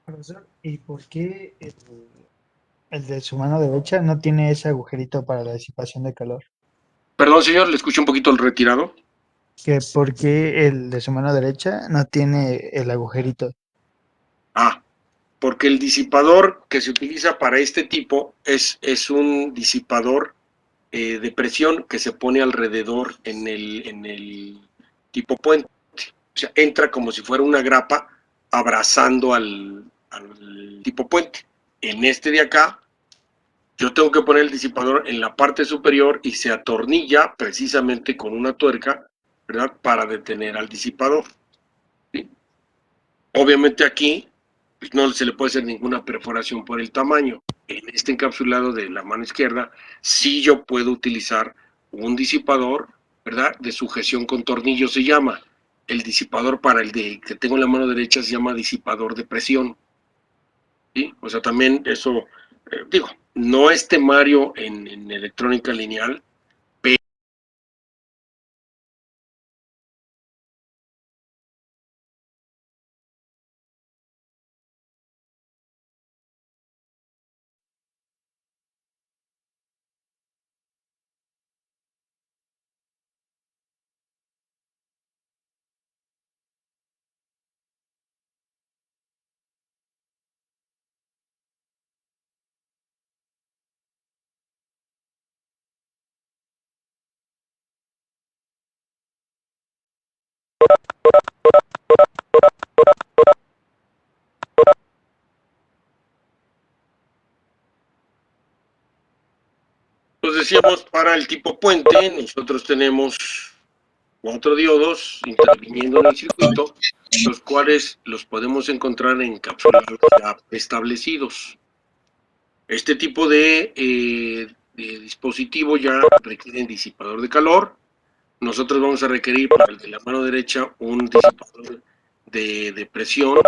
Profesor, ¿y por qué el de su mano derecha no tiene ese agujerito para la disipación de calor? Perdón, señor, le escuché un poquito el retirado. ¿Que por qué el de su mano derecha no tiene el agujerito? Ah, porque el disipador que se utiliza para este tipo es un disipador de presión que se pone alrededor en el tipo puente. O sea, entra como si fuera una grapa abrazando al tipo puente. En este de acá, yo tengo que poner el disipador en la parte superior y se atornilla precisamente con una tuerca, ¿verdad?, para detener al disipador. ¿Sí? Obviamente aquí pues no se le puede hacer ninguna perforación por el tamaño. En este encapsulado de la mano izquierda, sí yo puedo utilizar un disipador, ¿verdad?, de sujeción con tornillo se llama. El disipador para el de que tengo en la mano derecha se llama disipador de presión. ¿Sí? O sea, también eso, digo, no es temario en electrónica lineal, decíamos, para el tipo puente, nosotros tenemos 4 diodos interviniendo en el circuito, los cuales los podemos encontrar encapsulados ya establecidos. Este tipo de dispositivo ya requiere disipador de calor. Nosotros vamos a requerir para el de la mano derecha un disipador de presión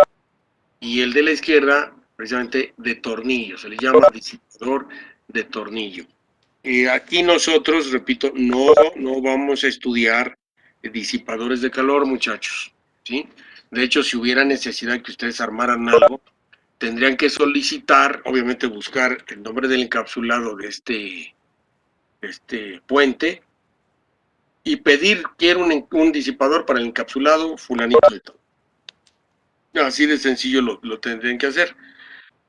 y el de la izquierda precisamente de tornillo, se le llama disipador de tornillo. Aquí nosotros, repito, no vamos a estudiar disipadores de calor, muchachos, ¿sí? De hecho, si hubiera necesidad que ustedes armaran algo, tendrían que solicitar, obviamente buscar el nombre del encapsulado de este puente y pedir, quiero un disipador para el encapsulado fulanito de todo. Así de sencillo lo tendrían que hacer.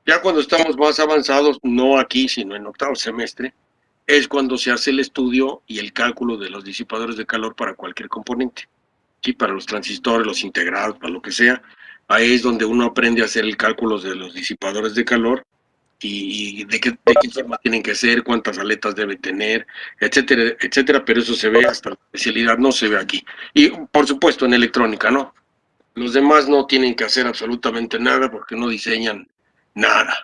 Ya cuando estamos más avanzados, no aquí, sino en octavo semestre, es cuando se hace el estudio y el cálculo de los disipadores de calor para cualquier componente. Sí, para los transistores, los integrados, para lo que sea. Ahí es donde uno aprende a hacer el cálculo de los disipadores de calor y de qué forma tienen que ser, cuántas aletas debe tener, etcétera, etcétera. Pero eso se ve hasta la especialidad, no se ve aquí. Y por supuesto en electrónica, ¿no? Los demás no tienen que hacer absolutamente nada porque no diseñan nada.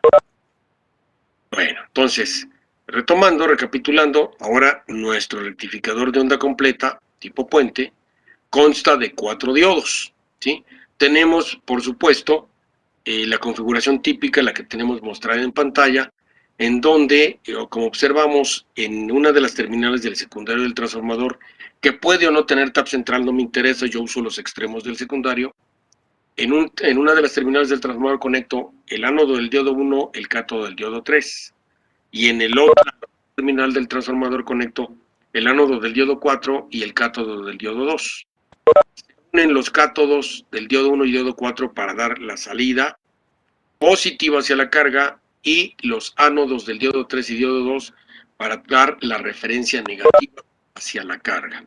Bueno, entonces, retomando, recapitulando, ahora nuestro rectificador de onda completa, tipo puente, consta de 4 diodos, ¿sí? Tenemos, por supuesto, la configuración típica, la que tenemos mostrada en pantalla, en donde, como observamos, en una de las terminales del secundario del transformador, que puede o no tener tap central, no me interesa, yo uso los extremos del secundario. En una de las terminales del transformador conecto el ánodo del diodo 1, el cátodo del diodo 3. Y en el otro terminal del transformador conecto el ánodo del diodo 4 y el cátodo del diodo 2. Se unen los cátodos del diodo 1 y diodo 4 para dar la salida positiva hacia la carga y los ánodos del diodo 3 y diodo 2 para dar la referencia negativa hacia la carga.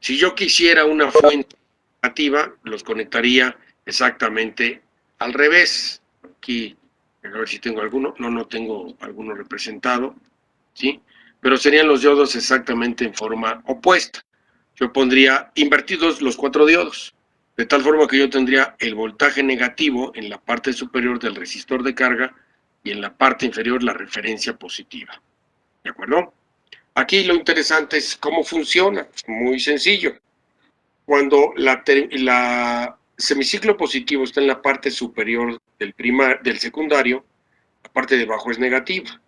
Si yo quisiera una fuente negativa, los conectaría exactamente al revés. Aquí, a ver si tengo alguno. No tengo alguno representado, ¿sí? Pero serían los diodos exactamente en forma opuesta. Yo pondría invertidos los 4 diodos, de tal forma que yo tendría el voltaje negativo en la parte superior del resistor de carga y en la parte inferior la referencia positiva. ¿De acuerdo? Aquí lo interesante es cómo funciona. Muy sencillo. Cuando la semiciclo positivo está en la parte superior del secundario, la parte de abajo es negativa.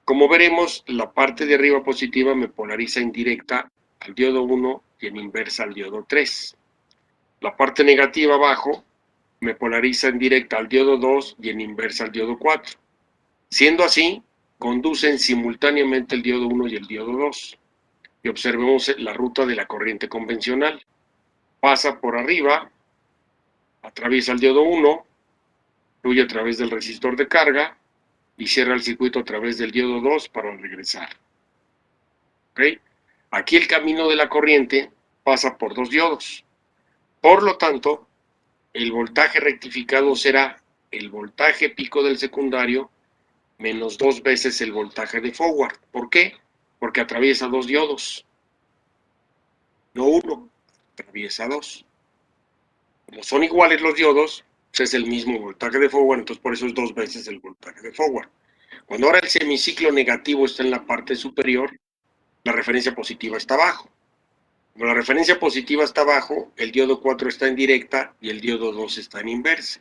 Como veremos, la parte de arriba positiva me polariza en directa al diodo 1 y en inversa al diodo 3. La parte negativa abajo me polariza en directa al diodo 2 y en inversa al diodo 4. Siendo así, conducen simultáneamente el diodo 1 y el diodo 2. Y observemos la ruta de la corriente convencional. Pasa por arriba, atraviesa el diodo 1, fluye a través del resistor de carga y cierra el circuito a través del diodo 2 para regresar. ¿Okay? Aquí el camino de la corriente pasa por 2 diodos. Por lo tanto, el voltaje rectificado será el voltaje pico del secundario menos 2 veces el voltaje de forward. ¿Por qué? Porque atraviesa 2 diodos. No uno, atraviesa 2. Como son iguales los diodos, pues es el mismo voltaje de forward, entonces por eso es 2 veces el voltaje de forward. Cuando ahora el semiciclo negativo está en la parte superior, la referencia positiva está abajo. Cuando la referencia positiva está abajo, el diodo 4 está en directa y el diodo 2 está en inversa.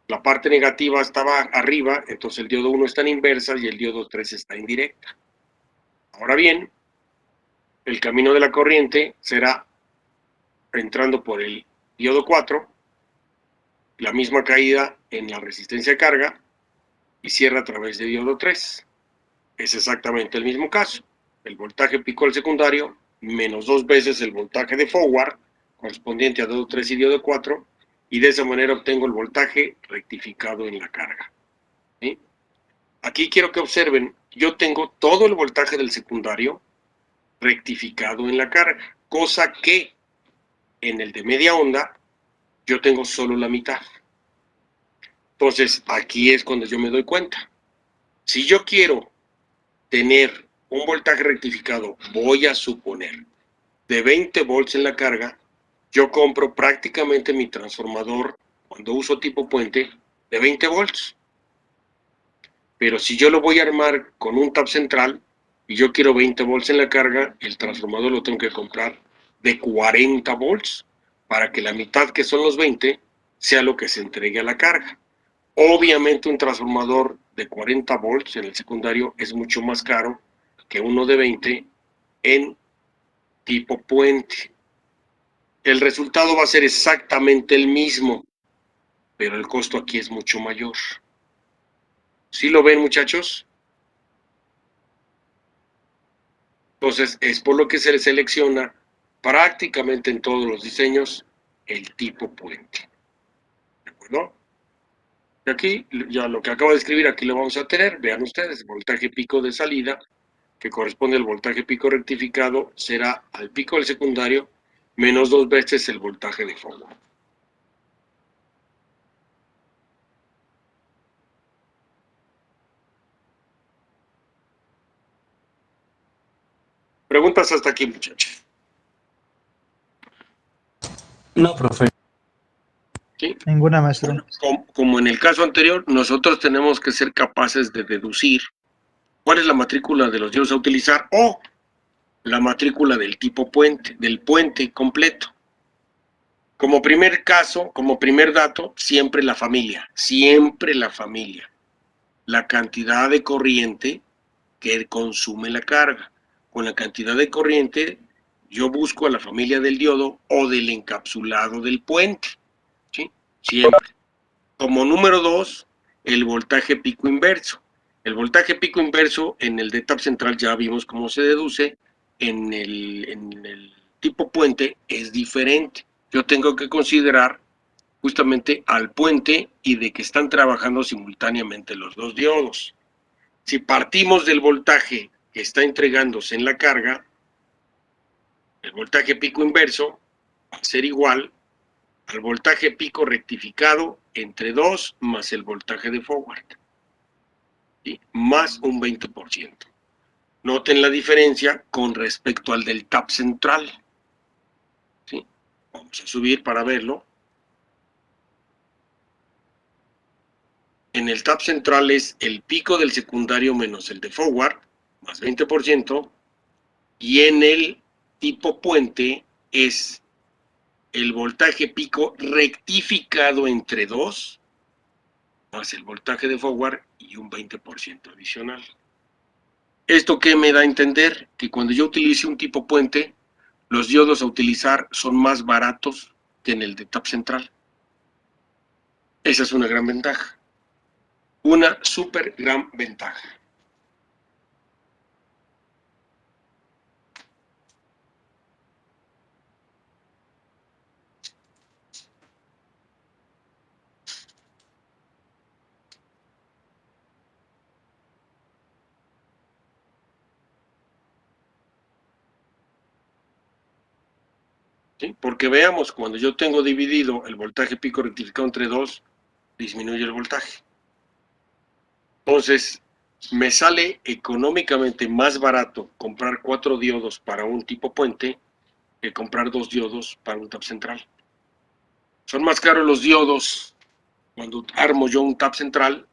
La parte negativa está arriba, entonces el diodo 1 está en inversa y el diodo 3 está en directa. Ahora bien, el camino de la corriente será entrando por el diodo 4, la misma caída en la resistencia de carga y cierra a través de diodo 3. Es exactamente el mismo caso. El voltaje pico del secundario menos 2 veces el voltaje de forward correspondiente a diodo 3 y diodo 4 y de esa manera obtengo el voltaje rectificado en la carga. ¿Sí? Aquí quiero que observen, yo tengo todo el voltaje del secundario rectificado en la carga, cosa que en el de media onda yo tengo solo la mitad. Entonces, aquí es cuando yo me doy cuenta. Si yo quiero tener un voltaje rectificado, voy a suponer, de 20 volts en la carga, yo compro prácticamente mi transformador, cuando uso tipo puente, de 20 volts. Pero si yo lo voy a armar con un tap central y yo quiero 20 volts en la carga, el transformador lo tengo que comprar de 40 volts para que la mitad, que son los 20, sea lo que se entregue a la carga. Obviamente un transformador de 40 volts en el secundario es mucho más caro que uno de 20 en tipo puente. El resultado va a ser exactamente el mismo, pero el costo aquí es mucho mayor. ¿Sí lo ven, muchachos? Entonces, es por lo que se selecciona prácticamente en todos los diseños el tipo puente. ¿De acuerdo? Y aquí, ya lo que acabo de escribir, aquí lo vamos a tener. Vean ustedes, voltaje pico de salida, que corresponde al voltaje pico rectificado, será al pico del secundario menos 2 veces el voltaje de forward. Preguntas hasta aquí, muchachos. No, profe. ¿Sí? Ninguna, maestro. Como en el caso anterior, nosotros tenemos que ser capaces de deducir cuál es la matrícula de los diodos a utilizar o la matrícula del tipo puente, del puente completo. Como primer caso, como primer dato, siempre la familia, la cantidad de corriente que consume la carga. Con la cantidad de corriente, yo busco a la familia del diodo o del encapsulado del puente, ¿sí? Siempre. Como número 2, el voltaje pico inverso. El voltaje pico inverso en el de tap central ya vimos cómo se deduce, en el tipo puente es diferente. Yo tengo que considerar justamente al puente y de que están trabajando simultáneamente los dos diodos. Si partimos del voltaje que está entregándose en la carga, el voltaje pico inverso va a ser igual al voltaje pico rectificado entre 2 más el voltaje de forward, ¿sí? Más un 20%. Noten la diferencia con respecto al del tap central, ¿sí? Vamos a subir para verlo. En el tap central es el pico del secundario menos el de forward, más 20%, y en el tipo puente es el voltaje pico rectificado entre 2 más el voltaje de forward y un 20% adicional. ¿Esto qué me da a entender? Que cuando yo utilice un tipo puente, los diodos a utilizar son más baratos que en el de tap central. Esa es una gran ventaja. Una súper gran ventaja. ¿Sí? Porque veamos, cuando yo tengo dividido el voltaje pico rectificado entre 2, disminuye el voltaje. Entonces, me sale económicamente más barato comprar 4 diodos para un tipo puente que comprar 2 diodos para un tap central. Son más caros los diodos cuando armo yo un tap central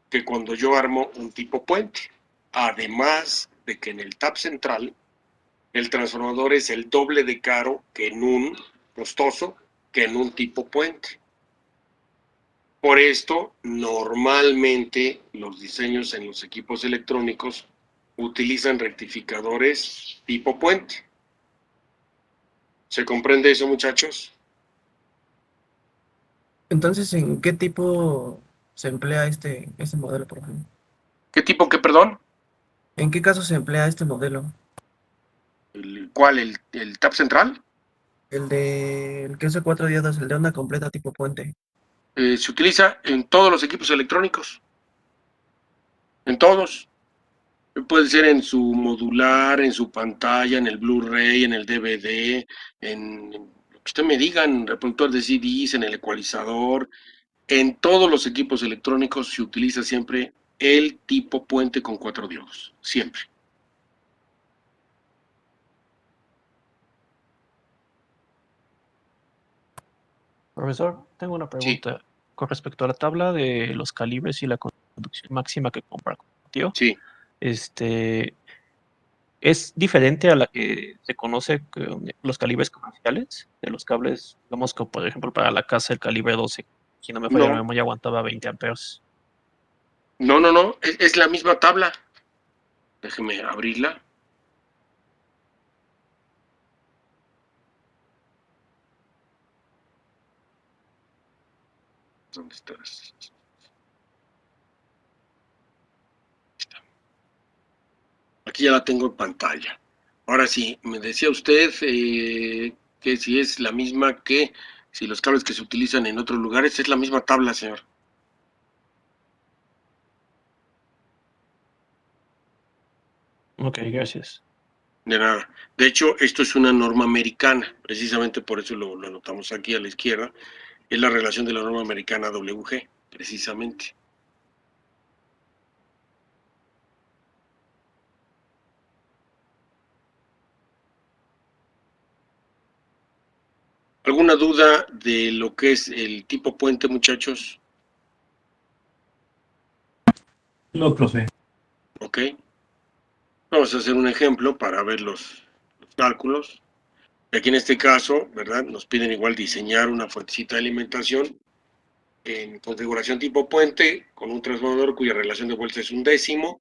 que cuando yo armo un tipo puente. Además de que en el tap central el transformador es el doble de caro que en un costoso que en un tipo puente. Por esto, normalmente los diseños en los equipos electrónicos utilizan rectificadores tipo puente. ¿Se comprende eso, muchachos? Entonces, ¿en qué tipo se emplea este modelo, por ejemplo? ¿Qué tipo, qué, perdón? ¿En qué caso se emplea este modelo? ¿Cuál? ¿El tap central? El que usa 4 diodos, el de onda completa tipo puente. Se utiliza en todos los equipos electrónicos. En todos. Puede ser en su modular, en su pantalla, en el Blu-ray, en el DVD, en lo que usted me diga, en reproductor de CDs, en el ecualizador. En todos los equipos electrónicos se utiliza siempre el tipo puente con 4 diodos. Siempre. Profesor, tengo una pregunta. Con respecto a la tabla de los calibres y la conducción máxima que compartió, Sí. ¿es diferente a la que se conoce con los calibres comerciales de los cables? Digamos que, por ejemplo, para la casa el calibre 12, si no me falla la No, memoria, aguantaba 20 amperes. no, es la misma tabla. Déjeme abrirla. ¿Dónde estás? Aquí ya la tengo en pantalla. Ahora sí, me decía usted que si es la misma que si los cables que se utilizan en otros lugares, es la misma tabla, señor. Ok, gracias. De nada. De hecho, esto es una norma americana, precisamente por eso lo anotamos aquí a la izquierda. Es la relación de la norma americana WG, precisamente. ¿Alguna duda de lo que es el tipo puente, muchachos? No, profe. Ok. Vamos a hacer un ejemplo para ver los cálculos. Aquí en este caso, ¿verdad? Nos piden igual diseñar una fuentecita de alimentación en configuración tipo puente con un transformador cuya relación de vueltas es 1/10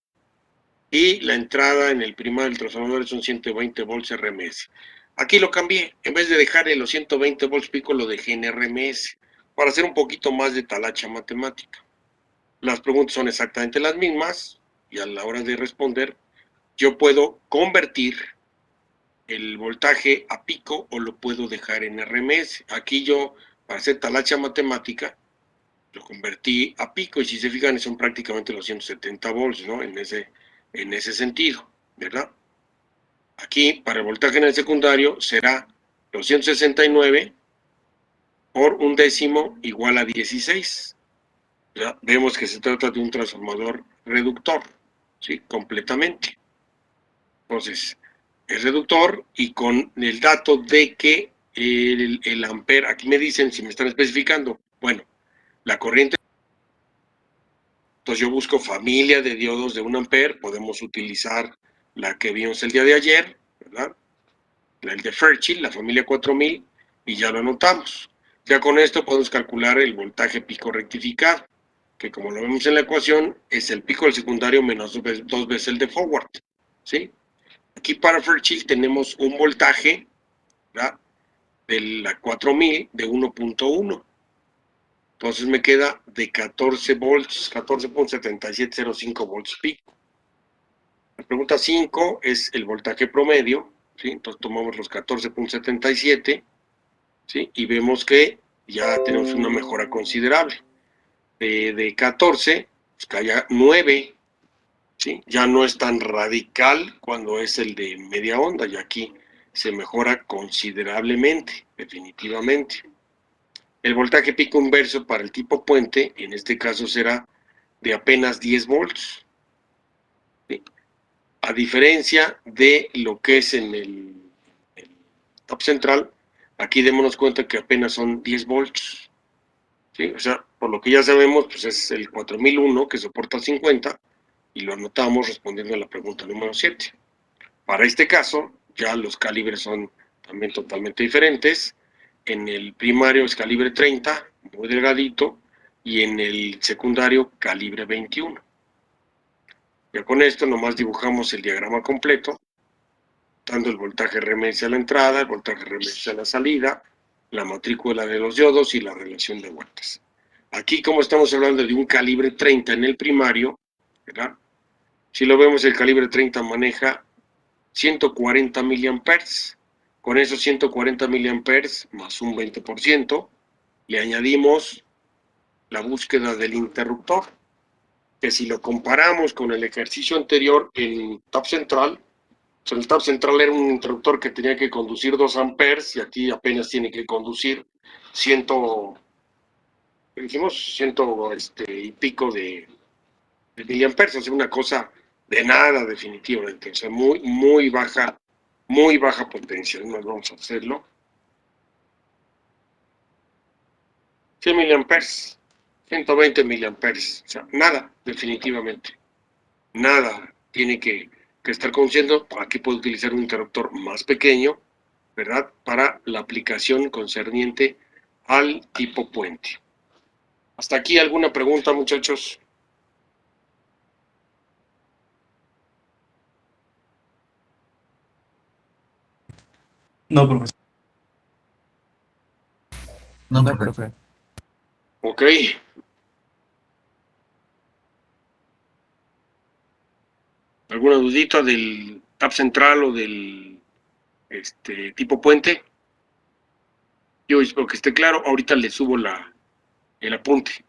y la entrada en el primario del transformador son 120 volts RMS. Aquí lo cambié, en vez de dejar en los 120 volts pico lo dejé en RMS para hacer un poquito más de talacha matemática. Las preguntas son exactamente las mismas y a la hora de responder yo puedo convertir el voltaje a pico o lo puedo dejar en RMS. Aquí yo, para hacer talacha matemática, lo convertí a pico y si se fijan son prácticamente los 170 volts, ¿no? En ese sentido, ¿verdad? Aquí, para el voltaje en el secundario, será los 169 por 1/10 igual a 16. ¿Ya? Vemos que se trata de un transformador reductor, ¿sí? Completamente. Entonces, es reductor y con el dato de que el ampere, aquí me dicen si me están especificando, bueno, la corriente, entonces yo busco familia de diodos de 1 ampere, podemos utilizar la que vimos el día de ayer, ¿verdad? El de Fairchild, la familia 4000, y ya lo anotamos. Ya con esto podemos calcular el voltaje pico rectificado, que como lo vemos en la ecuación, es el pico del secundario menos 2 veces el de forward, ¿sí? Aquí para Fairchild tenemos un voltaje, ¿verdad? De la 4000 de 1.1. Entonces me queda de 14 volts, 14.7705 volts pico. La pregunta 5 es el voltaje promedio, ¿sí? Entonces tomamos los 14.77, ¿sí? Y vemos que ya tenemos una mejora considerable. De 14, pues cae a 9, ¿sí? Ya no es tan radical cuando es el de media onda, y aquí se mejora considerablemente, definitivamente. El voltaje pico inverso para el tipo puente, en este caso será de apenas 10 volts. ¿Sí? A diferencia de lo que es en el top central, aquí démonos cuenta que apenas son 10 volts. ¿Sí? O sea, por lo que ya sabemos, pues es el 4001 que soporta 50 y lo anotamos respondiendo a la pregunta número 7. Para este caso, ya los calibres son también totalmente diferentes. En el primario es calibre 30, muy delgadito, y en el secundario calibre 21. Ya con esto nomás dibujamos el diagrama completo, dando el voltaje RMS a la entrada, el voltaje RMS a la salida, la matrícula de los diodos y la relación de vueltas. Aquí, como estamos hablando de un calibre 30 en el primario, ¿verdad? Si lo vemos, el calibre 30 maneja 140 miliamperes. Con esos 140 miliamperes más un 20%, le añadimos la búsqueda del interruptor, que si lo comparamos con el ejercicio anterior en top central, el top central era un interruptor que tenía que conducir 2 amperes y aquí apenas tiene que conducir 100, dijimos 100 y pico de miliamperes, o sea, una cosa de nada definitivamente, o sea, muy baja potencia. Nos vamos a hacerlo. 100 miliamperes, 120 miliamperes, o sea, nada, definitivamente. Nada tiene que estar conociendo. Aquí puede utilizar un interruptor más pequeño, ¿verdad? Para la aplicación concerniente al tipo puente. Hasta aquí, ¿alguna pregunta, muchachos? No, profesor. No, No, profe. profe. Ok. ¿Alguna dudita del tab central o del tipo puente? Yo espero que esté claro. Ahorita le subo el apunte.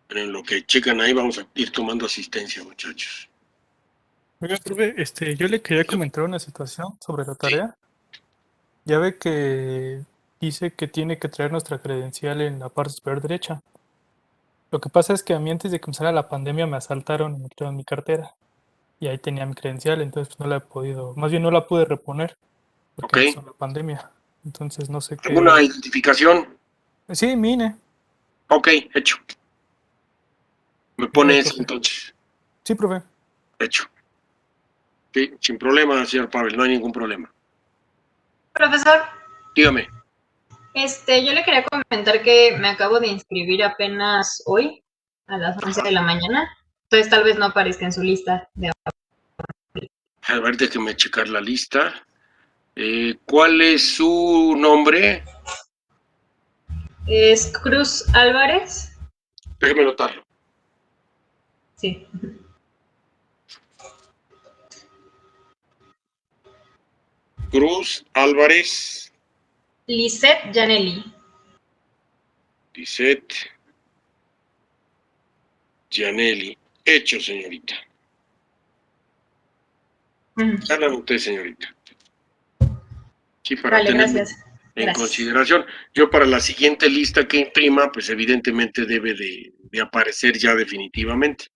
Pero en lo que checan ahí, vamos a ir tomando asistencia, muchachos. Oiga, profe, yo le quería comentar una situación sobre la tarea. Ya ve que dice que tiene que traer nuestra credencial en la parte superior derecha. Lo que pasa es que a mí antes de que empezara la pandemia me asaltaron y me quitaron mi cartera. Y ahí tenía mi credencial, entonces pues, no la he podido, más bien no la pude reponer porque Ok. empezó la pandemia. Entonces no sé ¿Alguna qué. identificación? Sí, mi INE. Ok, hecho. Me pone eso entonces. Sí, profe. Hecho. Sí, sin problema, señor Pavel, no hay ningún problema. Profesor, Dígame. yo le quería comentar que me acabo de inscribir apenas hoy a las 11 de la mañana. Entonces tal vez no aparezca en su lista de... A ver, déjeme checar la lista. ¿Cuál es su nombre? Es Cruz Álvarez. Déjeme anotarlo. Sí. Cruz Álvarez. Lisette Janelli. Lisette Gianelli. Hecho, señorita. Ya la anoté, señorita. Sí, para Vale, tenerlo gracias. en Gracias. consideración. Yo para la siguiente lista que imprima, pues evidentemente debe de aparecer ya definitivamente.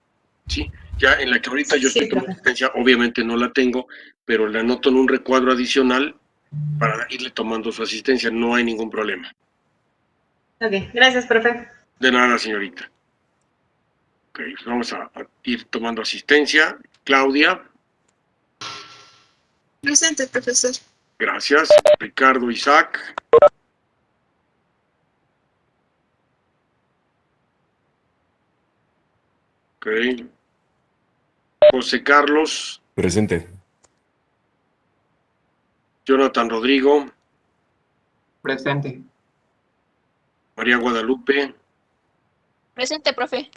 Sí, ya en la que ahorita yo Sí, estoy tomando profe. asistencia, obviamente no la tengo, pero la anoto en un recuadro adicional para irle tomando su asistencia, no hay ningún problema. Ok, gracias, profe. De nada, señorita. Ok, pues vamos a ir tomando asistencia. Claudia, Presente, profesor. gracias. Ricardo Isaac. Ok. José Carlos. Presente. Jonathan Rodrigo. Presente. María Guadalupe. Presente, profe.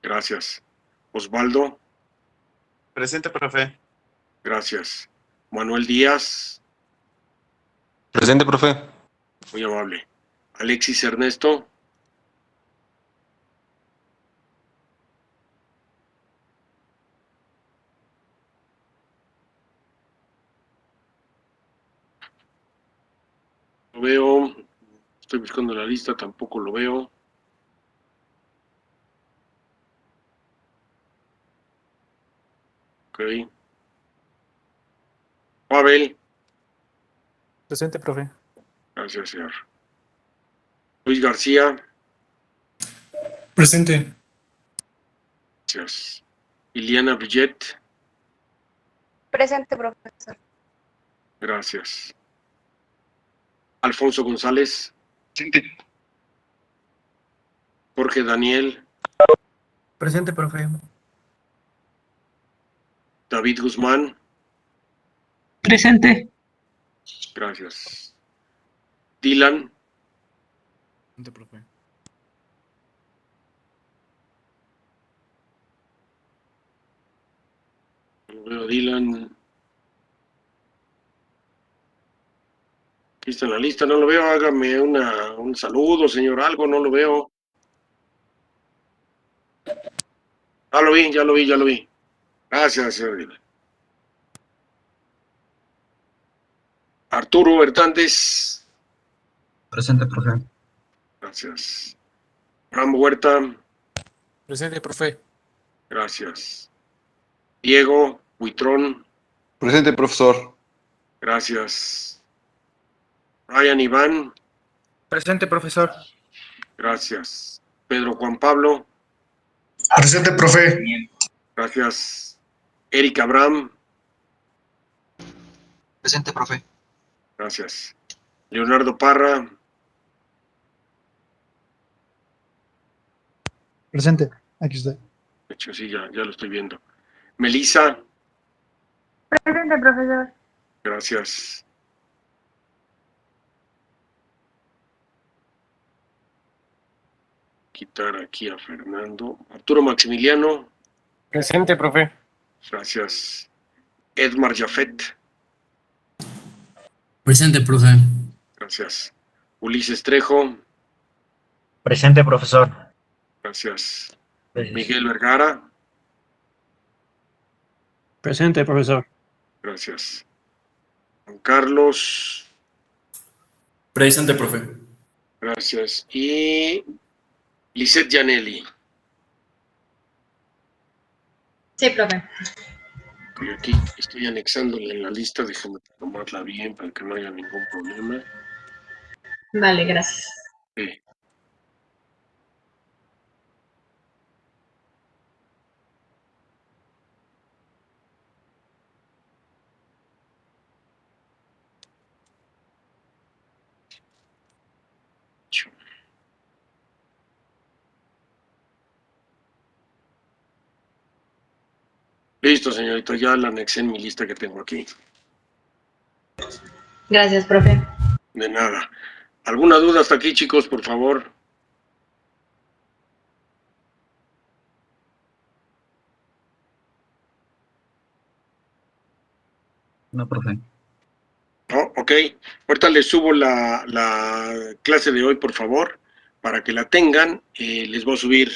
Gracias. Osvaldo. Presente, profe. Gracias. Manuel Díaz. Presente, profe. Muy amable. Alexis Ernesto. Lo veo. Estoy buscando la lista, tampoco lo veo. Ok. Pavel. Presente, profe. Gracias, señor. Luis García. Presente. Gracias. Iliana Brillet. Presente, profesor. Gracias. Alfonso González. Presente. Jorge Daniel. Presente, profe. David Guzmán. Presente. Gracias. Dylan. Presente, profe. Lo veo, Dylan. Aquí está en la lista, no lo veo. Hágame un saludo, señor, algo, no lo veo. Ah, lo vi, ya lo vi, ya lo vi. Gracias, señor Dylan. Arturo Hernández. Presente, profe. Gracias. Abraham Huerta, Presente, profe. gracias. Diego Huitrón, Presente, profesor. gracias. Ryan Iván, Presente, profesor. gracias. Pedro Juan Pablo, Presente, profe. gracias. Eric Abraham, Presente, profe. gracias. Leonardo Parra, Presente. Aquí estoy. de hecho sí, ya lo estoy viendo. Melissa, Presente, profesor. gracias. Quitar aquí a Fernando. Arturo Maximiliano, Presente, profe. gracias. Edmar Jafet, Presente, profe. gracias. Ulises Trejo, Presente, profesor. gracias. Miguel Vergara, Presente, profesor. gracias. Juan Carlos, Presente, profe. gracias. Y Lisette Gianelli. Sí, profe. Y aquí estoy anexándole en la lista, déjame tomarla bien para que no haya ningún problema. Vale, gracias. Sí. Listo, señorita, ya la anexé en mi lista que tengo aquí. Gracias, profe. De nada. ¿Alguna duda hasta aquí, chicos, por favor? No, profe. No, ok. Ahorita les subo la clase de hoy, por favor, para que la tengan. Les voy a subir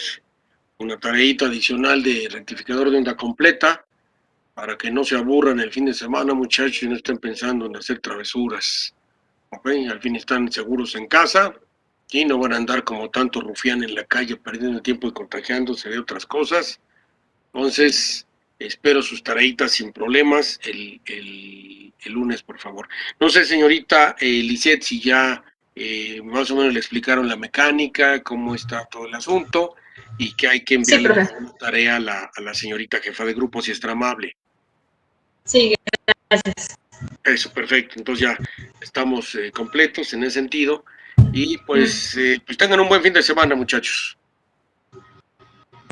una tareita adicional de rectificador de onda completa, para que no se aburran el fin de semana, muchachos, y no estén pensando en hacer travesuras. Ok, al fin están seguros en casa y no van a andar como tanto rufián en la calle perdiendo el tiempo y contagiándose de otras cosas. Entonces, espero sus tareitas sin problemas el lunes, por favor. No sé, señorita Lisette, si ya más o menos le explicaron la mecánica, cómo está todo el asunto y que hay que enviarle profe. una tarea a la señorita jefa de grupo, si es tan amable. Sí, gracias. Eso, perfecto. Entonces ya estamos completos en ese sentido. Y pues tengan un buen fin de semana, muchachos.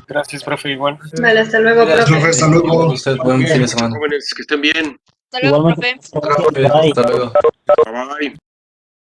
Gracias, profe, igual. Vale, hasta luego, Gracias, profe. profe. Hasta luego. Usted, buen fin de semana. Jóvenes, que estén bien. Hasta luego, profe. Bye. Hasta luego. Bye bye.